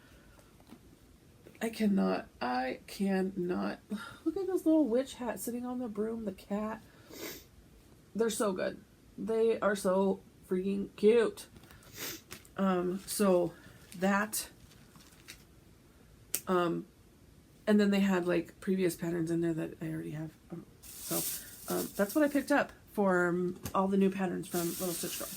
I cannot. Look at this little witch hat sitting on the broom, the cat. They're so good. They are so freaking cute. So that, and then they had like previous patterns in there that I already have. So that's what I picked up for all the new patterns from Little Stitch Girl.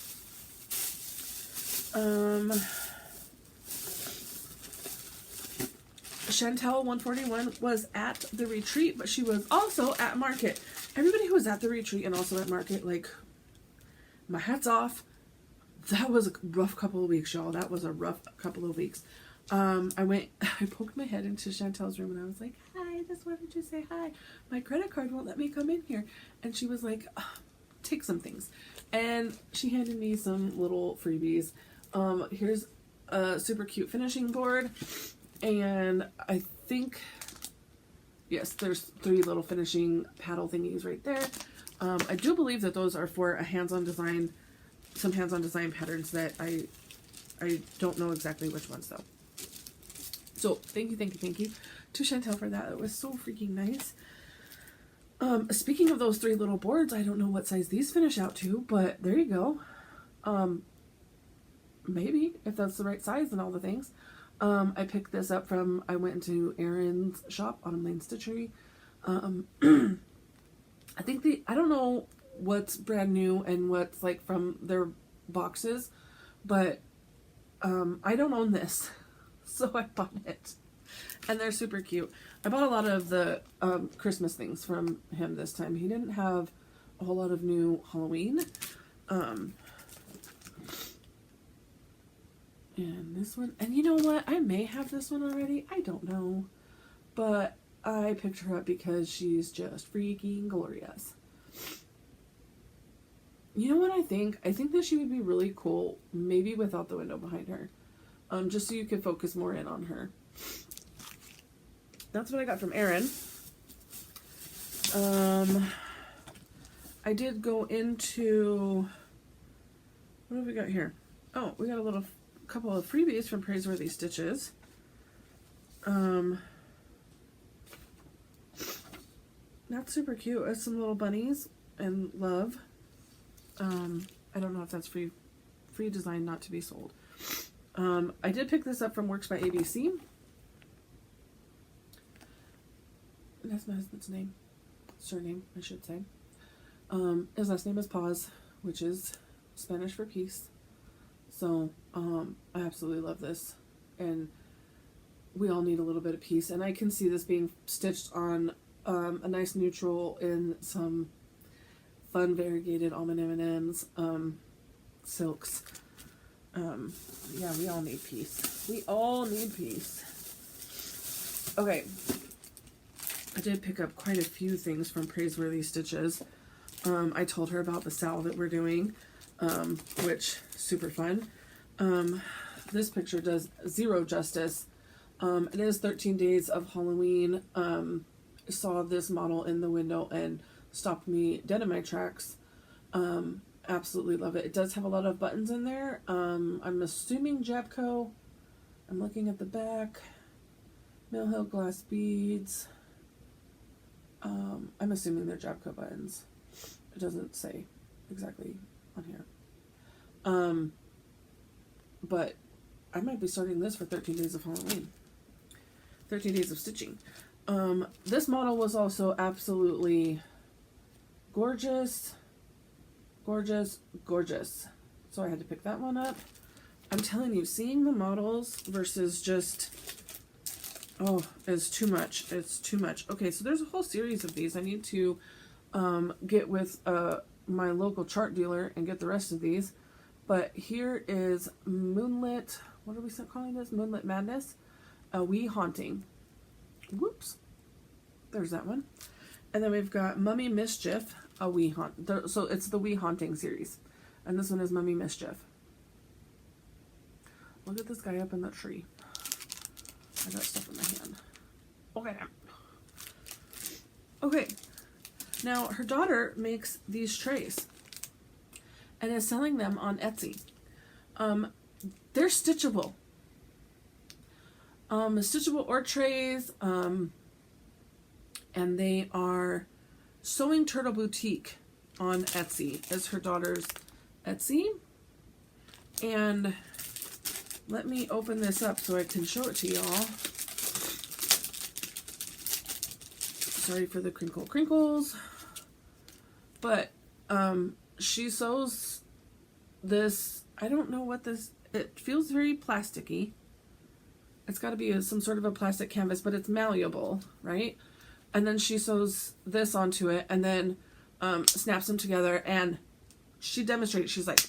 Chantel 141 was at the retreat, but she was also at market. Everybody who was at the retreat and also at market, like, my hat's off. That was a rough couple of weeks, y'all. That was a rough couple of weeks. I poked my head into Chantel's room and I was like, hi, I just wanted to say hi. My credit card won't let me come in here. And she was like, take some things. And she handed me some little freebies. Here's a super cute finishing board. And I think, yes, there's 3 little finishing paddle thingies right there. I do believe that those are for a hands-on design, some hands-on design patterns that I don't know exactly which ones though. So thank you to Chantel for that. It was so freaking nice. Speaking of those 3 little boards, I don't know what size these finish out to, but there you go. Maybe if that's the right size and all the things. I picked this up from, I went into Erin's shop, Autumn Lane Stitchery. I think I don't know what's brand new and what's like from their boxes, but I don't own this, so I bought it. And they're super cute. I bought a lot of the Christmas things from him this time. He didn't have a whole lot of new Halloween. And this one, and you know what? I may have this one already. I don't know. But I picked her up because she's just freaking glorious. You know what I think? I think that she would be really cool, maybe without the window behind her. Just so you could focus more in on her. That's what I got from Erin. I did go into, what have we got here? Oh, we got a couple of freebies from Praiseworthy Stitches. That's super cute. It's some little bunnies and love. I don't know if that's free design, not to be sold. I did pick this up from Works by ABC. That's my husband's name. Surname, I should say. His last name is Paz, which is Spanish for peace. So, I absolutely love this. And we all need a little bit of peace. And I can see this being stitched on a nice neutral in some fun variegated almond M&Ms, silks. Yeah, we all need peace. We all need peace. Okay. I did pick up quite a few things from Praiseworthy Stitches. I told her about the sale that we're doing, which super fun. This picture does zero justice. It is 13 days of Halloween. Saw this model in the window and stopped me dead in my tracks. Absolutely love it. It does have a lot of buttons in there. I'm assuming Jabco. I'm looking at the back. Mill Hill glass beads. I'm assuming they're Jabco buttons. It doesn't say exactly on here. But I might be starting this for 13 days of Halloween. 13 days of stitching. This model was also absolutely gorgeous. Gorgeous, gorgeous. So I had to pick that one up. I'm telling you, seeing the models versus just, oh, it's too much. It's too much. Okay, so there's a whole series of these. I need to get with my local chart dealer and get the rest of these. But here is Moonlit, what are we calling this? Moonlit Madness. A Wee Haunting. Whoops. There's that one. And then we've got Mummy Mischief, a Wee Haunt. So it's the Wee Haunting series. And this one is Mummy Mischief. Look at this guy up in the tree. I got stuff in my hand. Okay. Okay. Now, her daughter makes these trays and is selling them on Etsy. They're stitchable. Stitchable or trays, and they are Sewing Turtle Boutique on Etsy is her daughter's Etsy. And let me open this up so I can show it to y'all. Sorry for the crinkles. But she sews this, I don't know what this, it feels very plasticky. It's got to be some sort of a plastic canvas, but it's malleable, right? And then she sews this onto it and then snaps them together, and she demonstrates, she's like,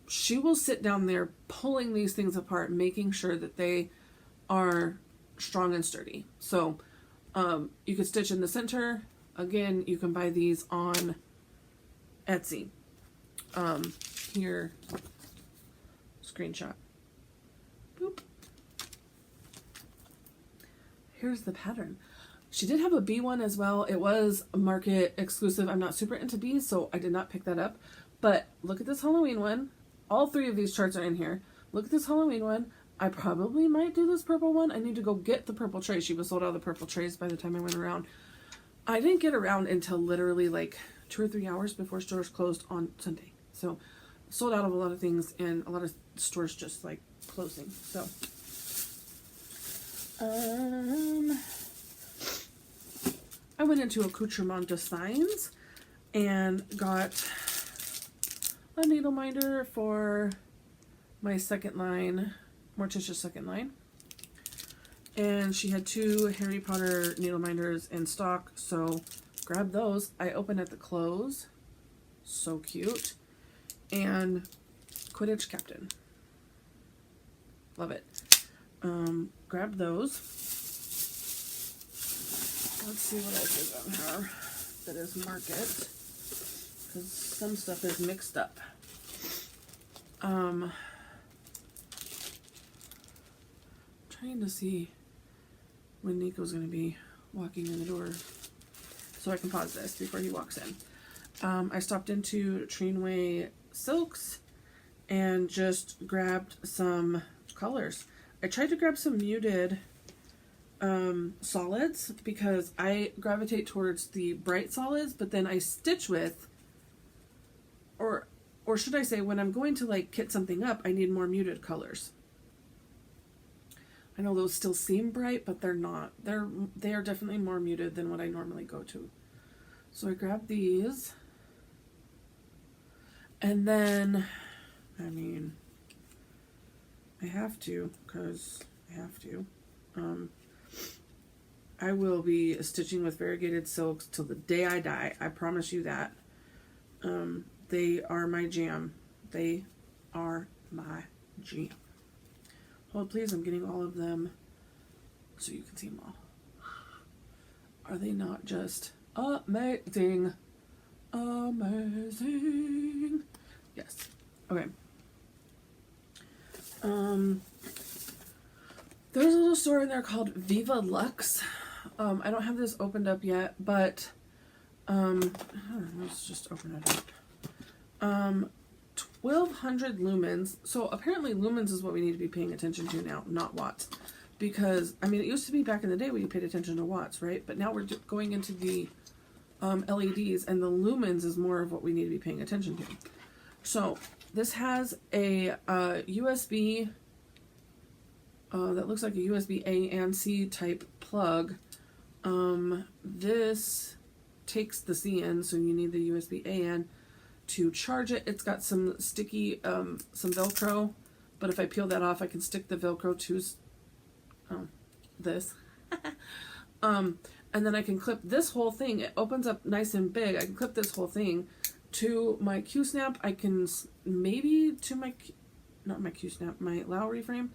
she will sit down there pulling these things apart, making sure that they are strong and sturdy. So you could stitch in the center. Again, you can buy these on Etsy. Here, screenshot. Boop. Here's the pattern. She did have a bee one as well. It was a market exclusive. I'm not super into bees, so I did not pick that up. But look at this Halloween one. All three of these charts are in here. Look at this Halloween one. I probably might do this purple one. I need to go get the purple tray. She was sold out of the purple trays by the time I went around. I didn't get around until literally like 2 or 3 hours before stores closed on Sunday. So sold out of a lot of things, and a lot of stores just like closing. So I went into Accoutrement Designs and got a needle minder for my second line, Morticia's second line. And she had 2 Harry Potter needle minders in stock, so grab those. I opened at the close. So cute. And Quidditch Captain. Love it. Grab those. Let's see what else is on her that is market, because some stuff is mixed up. Trying to see when Nico's going to be walking in the door so I can pause this before he walks in. I stopped into Treenway Silks and just grabbed some colors. I tried to grab some muted solids because I gravitate towards the bright solids, but then I stitch with, or should I say, when I'm going to like kit something up, I need more muted colors. I know those still seem bright, but they're not. They are definitely more muted than what I normally go to. So I grabbed these. And then, I mean, I have to, because I have to. I will be stitching with variegated silks till the day I die. I promise you that. They are my jam. They are my jam. Hold please, I'm getting all of them so you can see them all. Are they not just amazing? Amazing. Yes. Okay. There's a little store in there called Viva Lux. I don't have this opened up yet, but let's just open it up. 1200 lumens. So apparently lumens is what we need to be paying attention to now, not watts. Because, I mean, it used to be back in the day when you paid attention to watts, right? But now we're going into the LEDs, and the lumens is more of what we need to be paying attention to. So this has a USB that looks like a USB A and C type plug. This takes the C in, so you need the USB A in to charge it. It's got some sticky, some Velcro, but if I peel that off, I can stick the Velcro to this. And then I can clip this whole thing. It opens up nice and big. I can clip this whole thing to my Q-snap. I can maybe to my, not my Q-snap, my Lowry frame.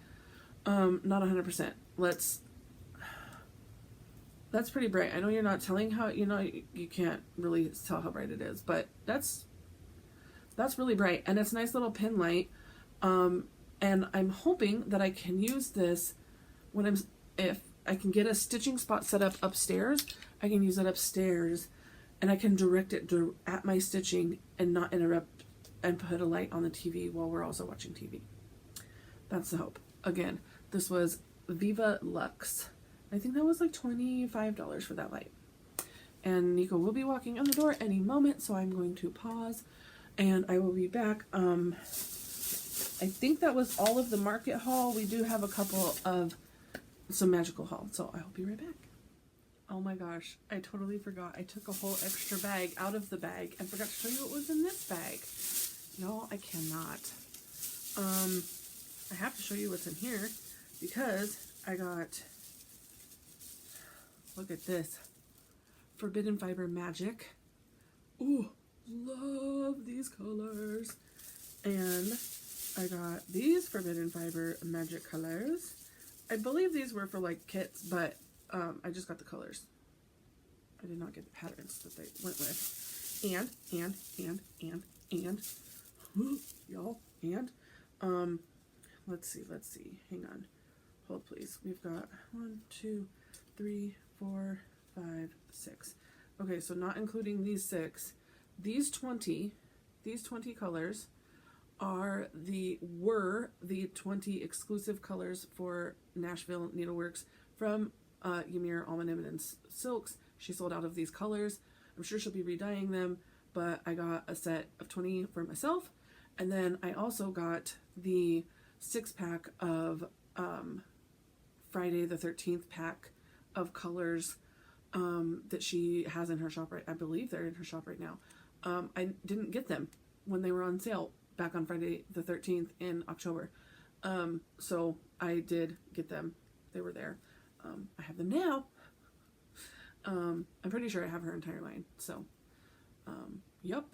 Not 100%. That's pretty bright. I know you're not telling how, you know, you can't really tell how bright it is, but that's really bright, and it's a nice little pin light. And I'm hoping that I can use this when if I can get a stitching spot set up upstairs, I can use it upstairs, and I can direct it at my stitching and not interrupt and put a light on the TV while we're also watching TV. That's the hope. Again, this was Viva Lux. I think that was like $25 for that light. And Nico will be walking in the door any moment, so I'm going to pause and I will be back. I think that was all of the market haul. We do have a couple of some magical haul, so I'll be right back. Oh my gosh, I totally forgot. I took a whole extra bag out of the bag and forgot to show you what was in this bag. Y'all, I cannot. I have to show you what's in here because I got, look at this, Forbidden Fiber Magic. Ooh, love these colors. And I got these Forbidden Fiber Magic colors. I believe these were for like kits, but I just got the colors. I did not get the patterns that they went with. And y'all, and let's see, hang on, hold please. We've got 1, 2, 3, 4, 5, 6. Okay, so not including these 6, these 20 colors were the 20 exclusive colors for Nashville Needleworks from Ymir Almond Silks. She sold out of these colors. I'm sure she'll be redying them, but I got a set of 20 for myself, and then I also got the 6-pack of Friday the 13th pack of colors that she has in her shop I believe they're in her shop right now. I didn't get them when they were on sale back on Friday the 13th in October. So I did get them. They were there. I have them now. I'm pretty sure I have her entire line. So, yup.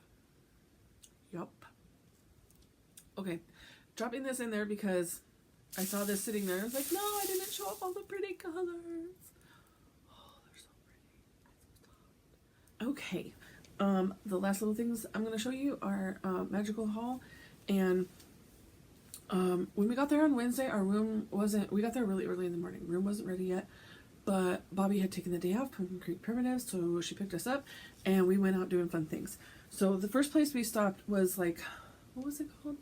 Okay, dropping this in there because I saw this sitting there. I was like, no, I didn't show off all the pretty colors. Oh, they're so pretty. Okay, the last little things I'm going to show you are Magical Haul. And when we got there on Wednesday, our room wasn't, we got there really early in the morning. Room wasn't ready yet. But Bobby had taken the day off, Pumpkin Creek Primitive, so she picked us up, and we went out doing fun things. So the first place we stopped was like, what was it called?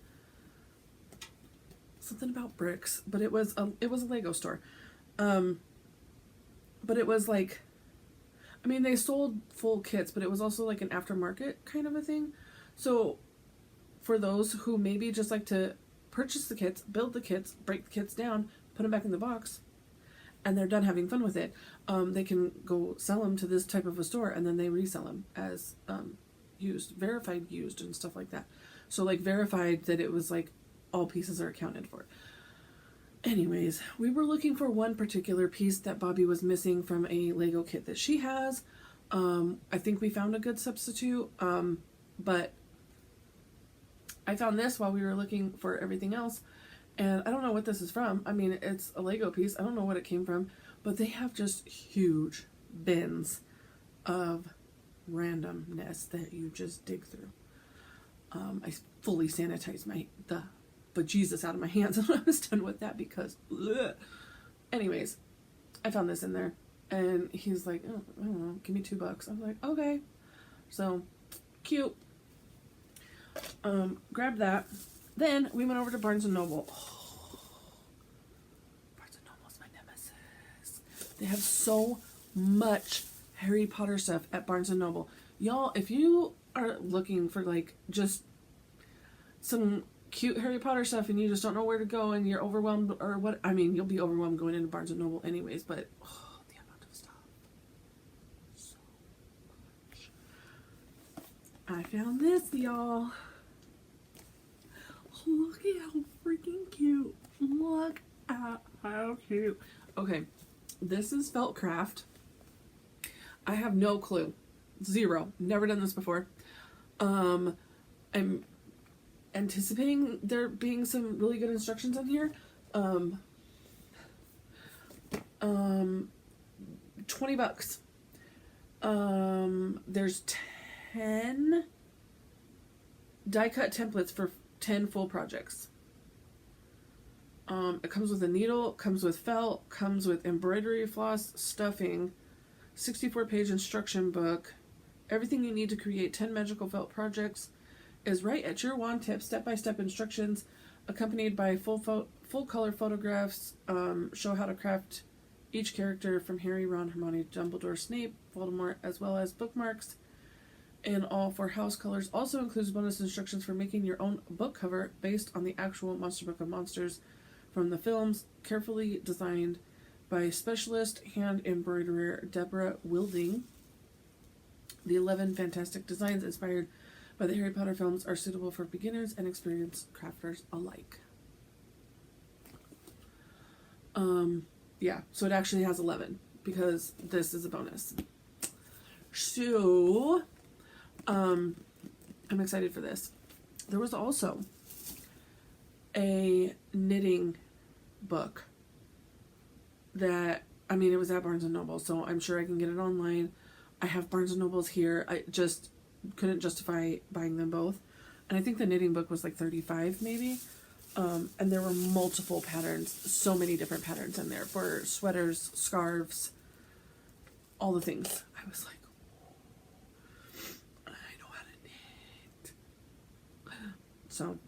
Something about bricks, but it was a Lego store. But it was like, I mean, they sold full kits, but it was also like an aftermarket kind of a thing. So for those who maybe just like to purchase the kits, build the kits, break the kits down, put them back in the box, and they're done having fun with it, they can go sell them to this type of a store, and then they resell them as used, verified used, and stuff like that. So like verified that it was like all pieces are accounted for. Anyways, we were looking for one particular piece that Bobby was missing from a Lego kit that she has. I think we found a good substitute, but I found this while we were looking for everything else. And I don't know what this is from. I mean, it's a Lego piece. I don't know what it came from. But they have just huge bins of randomness that you just dig through. I fully sanitized the bejesus out of my hands when I was done with that because, ugh. Anyways, I found this in there. And he's like, oh, I don't know, give me $2. I was like, okay. So, cute. Grabbed that. Then we went over to Barnes & Noble. Oh, Barnes & Noble's my nemesis. They have so much Harry Potter stuff at Barnes & Noble. Y'all, if you are looking for like just some cute Harry Potter stuff and you just don't know where to go and you're overwhelmed or what, I mean, you'll be overwhelmed going into Barnes & Noble anyways, but oh, the amount of stuff. So much. I found this, y'all. Look at how freaking cute. Look at how cute. Okay, this is felt craft. I have no clue. Zero. Never done this before. I'm anticipating there being some really good instructions on here. $20. There's 10 die cut templates for 10 full projects. It comes with a needle, comes with felt, comes with embroidery floss, stuffing, 64-page instruction book. Everything you need to create 10 magical felt projects is right at your wand tip, step-by-step instructions, accompanied by full color photographs, show how to craft each character from Harry, Ron, Hermione, Dumbledore, Snape, Voldemort, as well as bookmarks in all 4 house colors. Also includes bonus instructions for making your own book cover based on the actual Monster Book of Monsters from the films, carefully designed by specialist hand embroiderer Deborah Wilding. The 11 fantastic designs inspired by the Harry Potter films are suitable for beginners and experienced crafters alike. Yeah, so it actually has 11 because this is a bonus. So, I'm excited for this. There was also a knitting book that, I mean, it was at Barnes & Noble, so I'm sure I can get it online. I have Barnes & Noble's here. I just couldn't justify buying them both. And I think the knitting book was like $35 maybe. And there were multiple patterns, so many different patterns in there for sweaters, scarves, all the things. I was like, I know how to knit. So,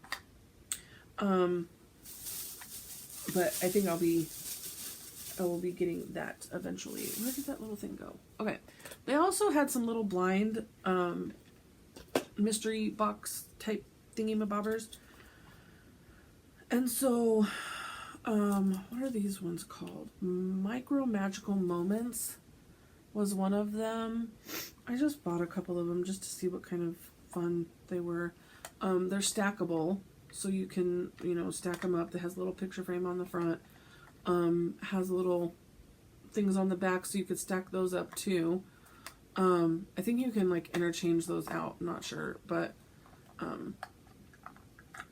but I think I will be getting that eventually. Where did that little thing go? Okay. They also had some little blind mystery box type thingy-mabobbers. And so, what are these ones called? Micro Magical Moments was one of them. I just bought a couple of them just to see what kind of fun they were. They're stackable, so you can, you know, stack them up. It has a little picture frame on the front. Has little things on the back, so you could stack those up too. I think you can like interchange those out. I'm not sure, but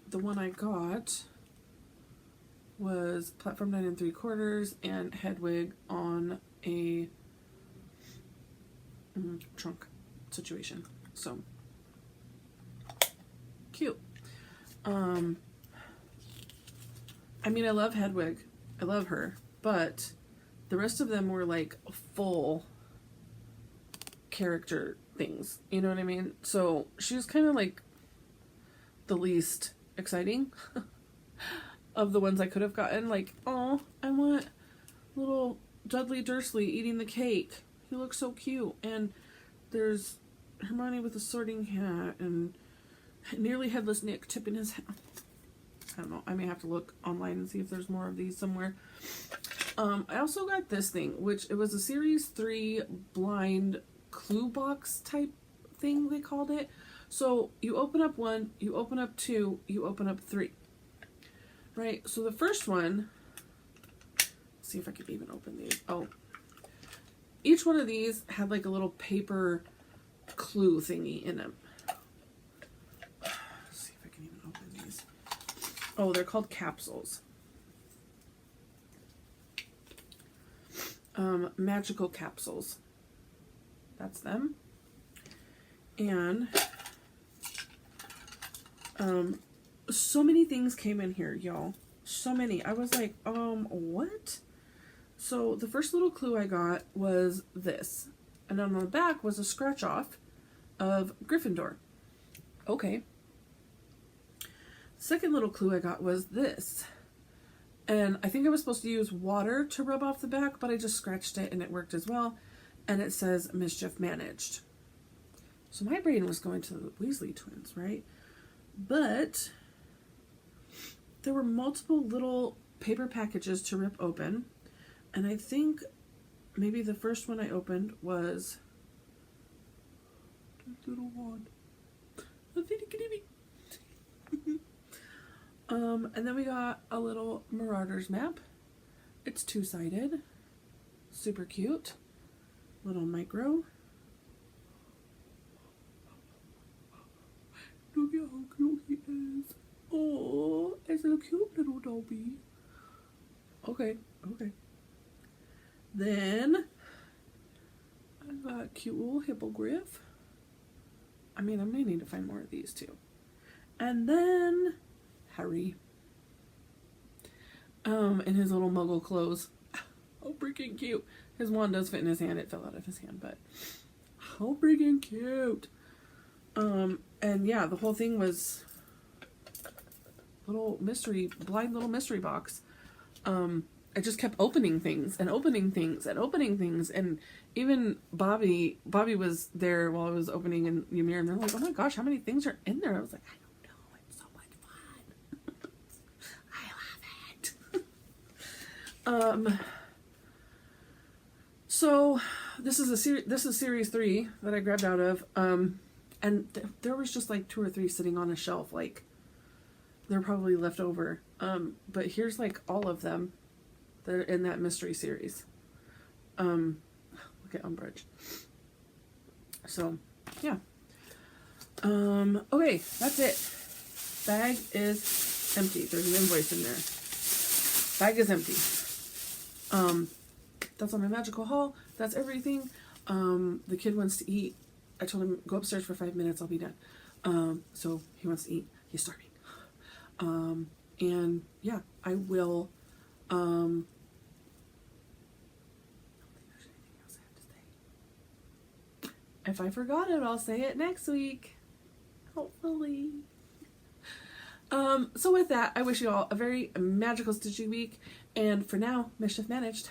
the one I got was platform 9 3/4 and headwig on a trunk situation. So cute. I mean, I love Hedwig. I love her, but the rest of them were like full character things. You know what I mean? So she was kind of like the least exciting of the ones I could have gotten. Like, oh, I want little Dudley Dursley eating the cake. He looks so cute. And there's Hermione with a sorting hat and nearly headless Nick tipping his hat. I don't know. I may have to look online and see if there's more of these somewhere. I also got this thing, which it was a Series 3 blind clue box type thing, they called it. So you open up 1, you open up 2, you open up 3. Right? So the first one, let's see if I can even open these. Oh. Each one of these had like a little paper clue thingy in them. Let's see if I can even open these. Oh, they're called capsules. Magical capsules. That's them. And so many things came in here, y'all. So many. I was like, what? So the first little clue I got was this. And on the back was a scratch off of Gryffindor. Okay. Second little clue I got was this. And I think I was supposed to use water to rub off the back, but I just scratched it and it worked as well. And it says mischief managed. So my brain was going to the Weasley twins, right? But there were multiple little paper packages to rip open. And I think maybe the first one I opened was this little wand. And then we got a little Marauders map. It's 2-sided. Super cute. Little micro. Look at how cute he is. Oh, it's a cute little Dobby. Okay, okay. Then I got a cute little hippogriff. I mean, I may need to find more of these too. And then Harry. In his little muggle clothes. How freaking cute. His wand does fit in his hand. It fell out of his hand, but how freaking cute. And yeah, the whole thing was little mystery, blind little mystery box. I just kept opening things and opening things and opening things. And even Bobby was there while I was opening and Ymir, and they're like, oh my gosh, how many things are in there? I was like, I don't know. It's so much fun. I love it. So this is Series 3 that I grabbed out of. And there was just like 2 or 3 sitting on a shelf. Like, they're probably left over. But here's like all of them. They're in that mystery series. Look at Umbridge. So, yeah. Okay, that's it. Bag is empty. There's an invoice in there. Bag is empty. That's all my magical haul. That's everything. The kid wants to eat. I told him, go upstairs for 5 minutes, I'll be done. So he wants to eat. He's starving. And yeah, I will, I don't think there's anything else I have to say. If I forgot it, I'll say it next week. Hopefully. So with that, I wish you all a very magical stitching week. And for now, mischief managed.